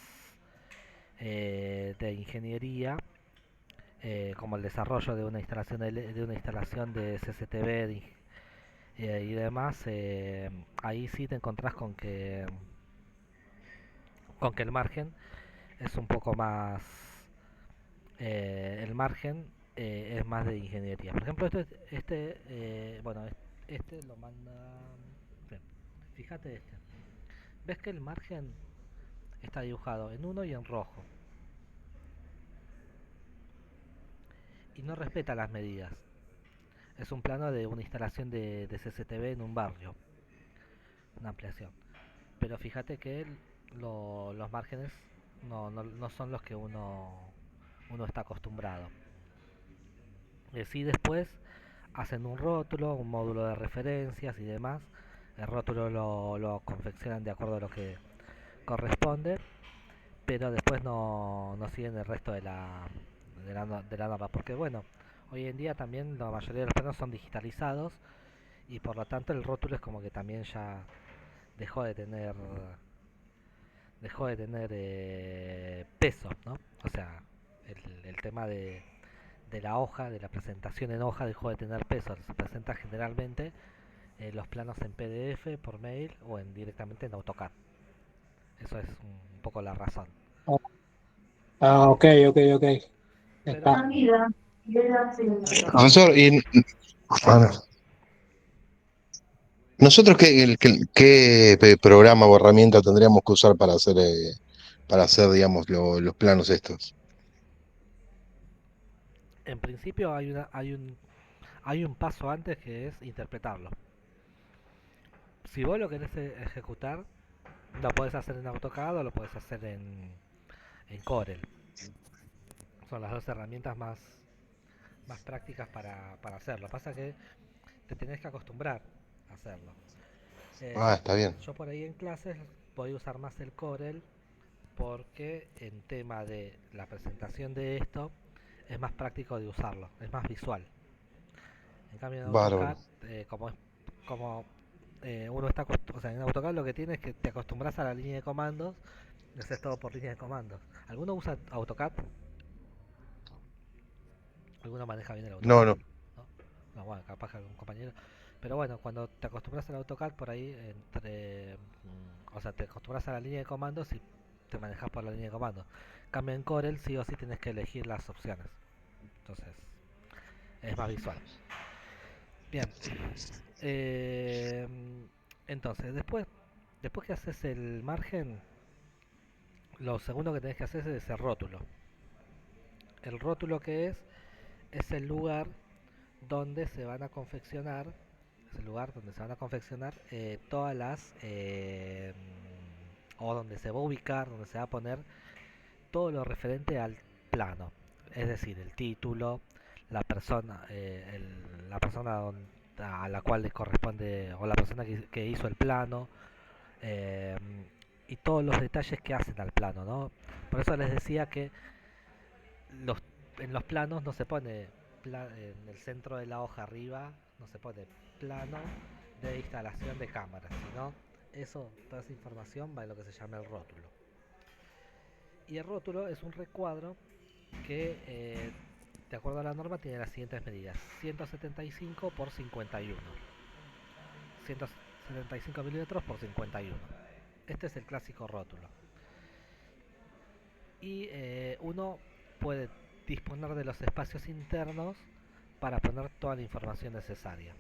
de ingeniería, como el desarrollo de una instalación de una instalación de CCTV y demás, ahí sí te encontrás con que el margen es un poco más el margen es más de ingeniería. Por ejemplo, este lo manda. Bien, fíjate este. ¿Ves que el margen está dibujado en uno y en rojo? Y no respeta las medidas. Es un plano de una instalación de CCTV en un barrio, una ampliación. Pero fíjate que los márgenes no son los que uno está acostumbrado. Sí, después hacen un rótulo, un módulo de referencias y demás. El rótulo lo confeccionan de acuerdo a lo que corresponde, pero después no siguen el resto de la norma. Porque bueno, hoy en día también la mayoría de los planos son digitalizados y por lo tanto el rótulo es como que también ya dejó de tener peso, ¿no? O sea, el tema de la hoja, de la presentación en hoja dejó de tener peso. Se presenta generalmente los planos en PDF, por mail o directamente en AutoCAD. Eso es un poco la razón. Ah, ok. Pero Está. Profesor, bueno, nosotros qué programa o herramienta tendríamos que usar para hacer, digamos, los planos estos. en principio hay un paso antes que es interpretarlo. Si vos lo querés ejecutar, lo podés hacer en AutoCAD o lo podés hacer en Corel. Son las dos herramientas más prácticas para hacerlo. Lo que pasa es que te tenés que acostumbrar a hacerlo. Está bien. Yo por ahí en clases voy a usar más el Corel porque en tema de la presentación de esto es más práctico de usarlo, es más visual. En cambio en AutoCAD, Bárbaro. como uno está o sea, en AutoCAD lo que tiene es que te acostumbras a la línea de comandos y haces todo por línea de comandos. ¿Alguno usa AutoCAD? ¿Alguno maneja bien el No, AutoCAD? no. ¿No? No, bueno, capaz que algún compañero. Pero bueno, cuando te acostumbras al AutoCAD por ahí, o sea, te acostumbras a la línea de comandos y te manejas por la línea de comandos. Cambio en Corel, sí o sí tienes que elegir las opciones. Entonces, es más visual. Bien. Eh, entonces, después que haces el margen, lo segundo que tenés que hacer es el rótulo. El rótulo que es el lugar donde se van a confeccionar, todas las o donde se va a ubicar, donde se va a poner todo lo referente al plano, es decir, el título, la persona, a la cual le corresponde, o la persona que hizo el plano, eh, y todos los detalles que hacen al plano, ¿no? Por eso les decía que los, en los planos no se pone en el centro de la hoja arriba, no se pone plano de instalación de cámaras, sino toda esa información va en lo que se llama el rótulo. Y el rótulo es un recuadro que, de acuerdo a la norma, tiene las siguientes medidas: 175 por 51, 175 milímetros por 51. Este es el clásico rótulo. Y uno puede disponer de los espacios internos para poner toda la información necesaria.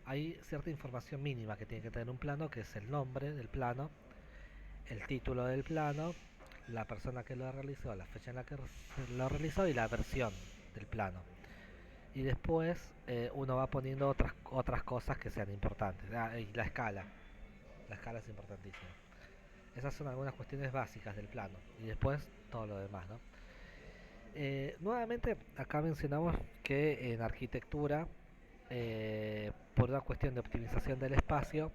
Hay cierta información mínima que tiene que tener un plano, que es el nombre del plano, el título del plano, la persona que lo realizó, la fecha en la que lo realizó y la versión del plano. Y después uno va poniendo otras cosas que sean importantes. Y la escala es importantísima. Esas son algunas cuestiones básicas del plano. Y después todo lo demás, ¿no? Nuevamente, acá mencionamos que en arquitectura, por una cuestión de optimización del espacio,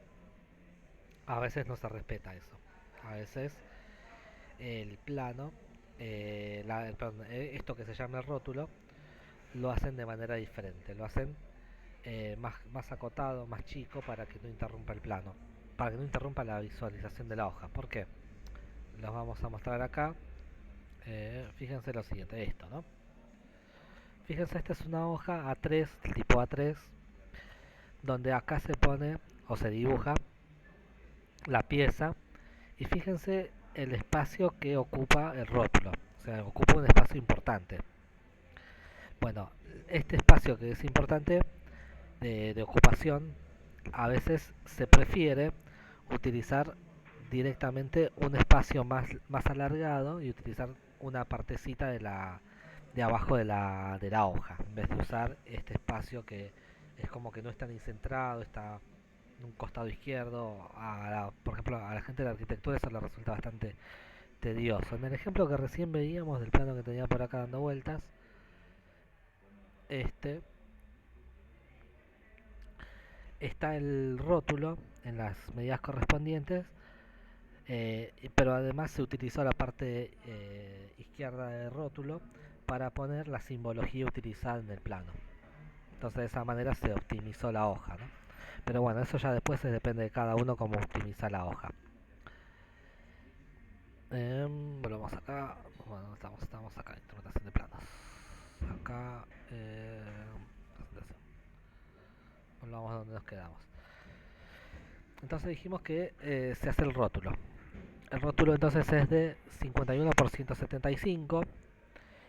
a veces no se respeta eso. A veces el plano, esto que se llama el rótulo, lo hacen de manera diferente. Lo hacen más acotado, más chico, para que no interrumpa el plano, para que no interrumpa la visualización de la hoja. ¿Por qué? Los vamos a mostrar acá. Fíjense lo siguiente, esto, ¿no? Fíjense, esta es una hoja A3, tipo A3, donde acá se pone o se dibuja la pieza, y fíjense el espacio que ocupa el rótulo, o sea, ocupa un espacio importante. Bueno, este espacio que es importante de ocupación, a veces se prefiere utilizar directamente un espacio más alargado y utilizar una partecita de abajo de la hoja, en vez de usar este espacio que es como que no está ni centrado, está en un costado izquierdo. Por ejemplo, a la gente de la arquitectura eso le resulta bastante tedioso. En el ejemplo que recién veíamos del plano que tenía por acá dando vueltas, está el rótulo en las medidas correspondientes, pero además se utilizó la parte izquierda del rótulo para poner la simbología utilizada en el plano. Entonces de esa manera se optimizó la hoja, ¿no? Pero bueno, eso ya después depende de cada uno cómo optimiza la hoja. Volvamos acá. Bueno, estamos acá, interpretación de planos. Acá, presentación. Volvamos a donde nos quedamos. Entonces dijimos que se hace el rótulo. El rótulo entonces es de 51 por 175.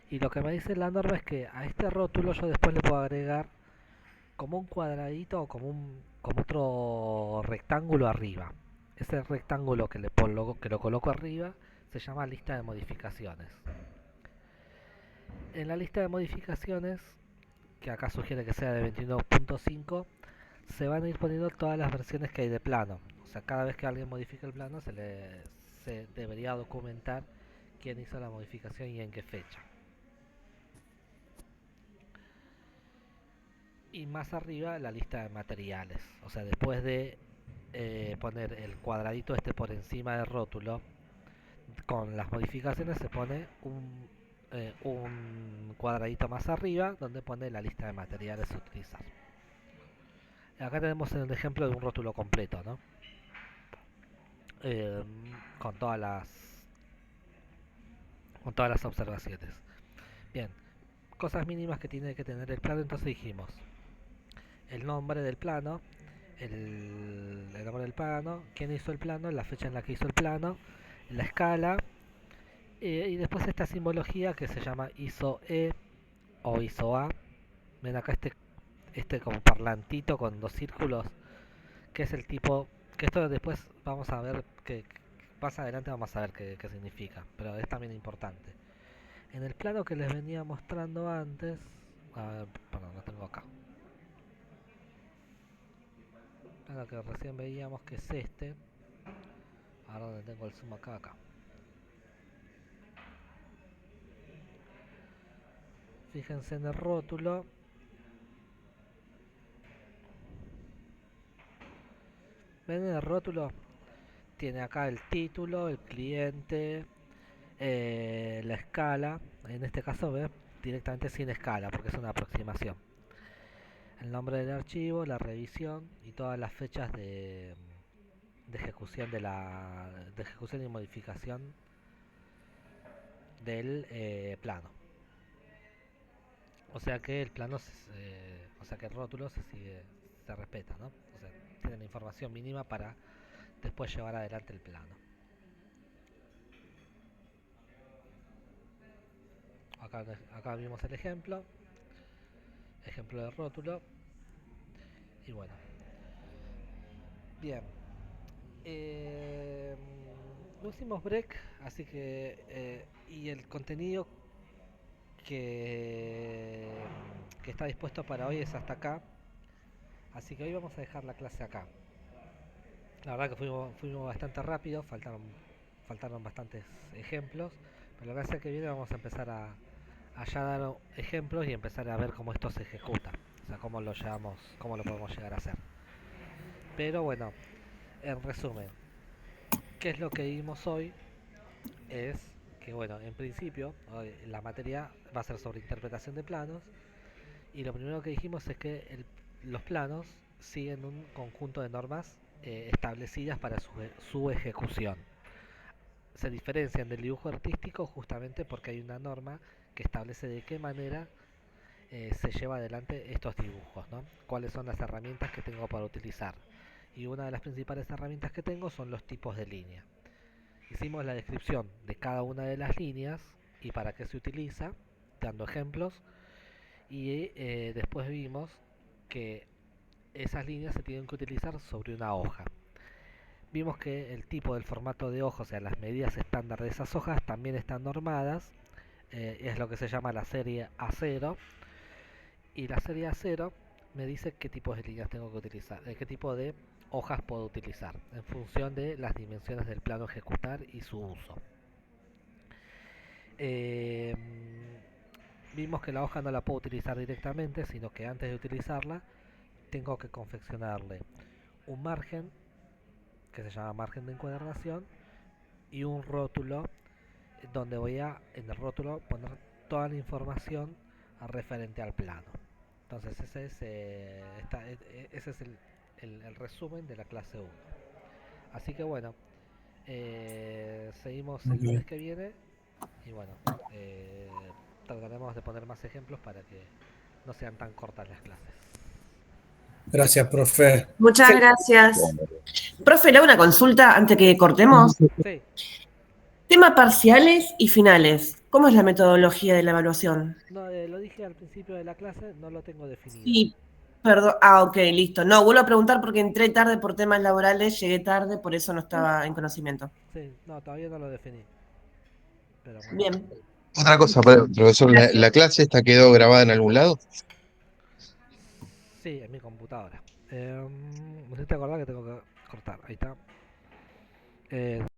Y lo que me dice la norma es que a este rótulo yo después le puedo agregar como un cuadradito o como otro rectángulo arriba. Ese rectángulo que lo coloco arriba se llama lista de modificaciones. En la lista de modificaciones, que acá sugiere que sea de 21.5, se van a ir poniendo todas las versiones que hay de plano. O sea, cada vez que alguien modifique el plano se debería documentar quién hizo la modificación y en qué fecha. Y más arriba la lista de materiales. O sea, después de poner el cuadradito este por encima del rótulo, con las modificaciones se pone un cuadradito más arriba donde pone la lista de materiales a utilizar. Acá tenemos el ejemplo de un rótulo completo, ¿no? Con todas las observaciones. Bien, cosas mínimas que tiene que tener el plano. Entonces dijimos el nombre del plano, el nombre del plano, quién hizo el plano, la fecha en la que hizo el plano, la escala, y después esta simbología que se llama ISO-E o ISO-A. Ven acá este como parlantito con dos círculos, que es el tipo, que esto después vamos a ver, que más adelante vamos a ver qué significa, pero es también importante. En el plano que les venía mostrando antes, perdón, lo tengo acá. Plano que recién veíamos, que es este. Ahora donde tengo el zoom acá. Fíjense en el rótulo. ¿Ven el rótulo? Tiene acá el título, el cliente, la escala. En este caso, ¿ves? Directamente sin escala, porque es una aproximación. El nombre del archivo, la revisión y todas las fechas de ejecución de ejecución y modificación del plano. O sea que el plano, o sea que el rótulo se respeta, ¿no? O sea, tiene la información mínima para después llevar adelante el plano. Acá vimos el ejemplo de rótulo. Y bueno, bien, no hicimos break, así que y el contenido que está dispuesto para hoy es hasta acá, así que hoy vamos a dejar la clase acá. La verdad que fuimos bastante rápido, faltaron bastantes ejemplos, pero la clase que viene vamos a empezar a ya dar ejemplos y empezar a ver cómo esto se ejecuta, o sea, cómo lo podemos llegar a hacer. Pero bueno, en resumen, ¿qué es lo que vimos hoy? Es que, bueno, en principio la materia va a ser sobre interpretación de planos, y lo primero que dijimos es que los planos siguen un conjunto de normas establecidas para su ejecución. Se diferencian del dibujo artístico justamente porque hay una norma que establece de qué manera se lleva adelante estos dibujos, ¿no? Cuáles son las herramientas que tengo para utilizar. Y una de las principales herramientas que tengo son los tipos de línea. Hicimos la descripción de cada una de las líneas y para qué se utiliza, dando ejemplos, y después vimos que esas líneas se tienen que utilizar sobre una hoja. Vimos que el tipo del formato de hoja, o sea, las medidas estándar de esas hojas también están normadas, es lo que se llama la serie A0, y la serie A0 me dice qué tipos de líneas tengo que utilizar, qué tipo de hojas puedo utilizar en función de las dimensiones del plano a ejecutar y su uso. Vimos que la hoja no la puedo utilizar directamente, sino que antes de utilizarla tengo que confeccionarle un margen que se llama margen de encuadernación y un rótulo donde voy a en el rótulo poner toda la información referente al plano. Entonces ese es el resumen de la clase 1. Así que bueno, Seguimos el lunes que viene y bueno, trataremos de poner más ejemplos para que no sean tan cortas las clases. Gracias, profe. Muchas Sí. gracias. Profe, le hago una consulta antes que cortemos. Sí, Tema parciales y finales. ¿Cómo es la metodología de la evaluación? no, lo dije al principio de la clase, no lo tengo definido. Sí, perdón. Ah, ok, listo. No, vuelvo a preguntar porque entré tarde por temas laborales, llegué tarde, por eso no estaba en conocimiento. Sí, no, todavía no lo definí. Pero bueno. Bien. Otra cosa, profesor, ¿la clase esta quedó grabada en algún lado? Sí, en mi computadora. No sé si te acordás que tengo que cortar. Ahí está.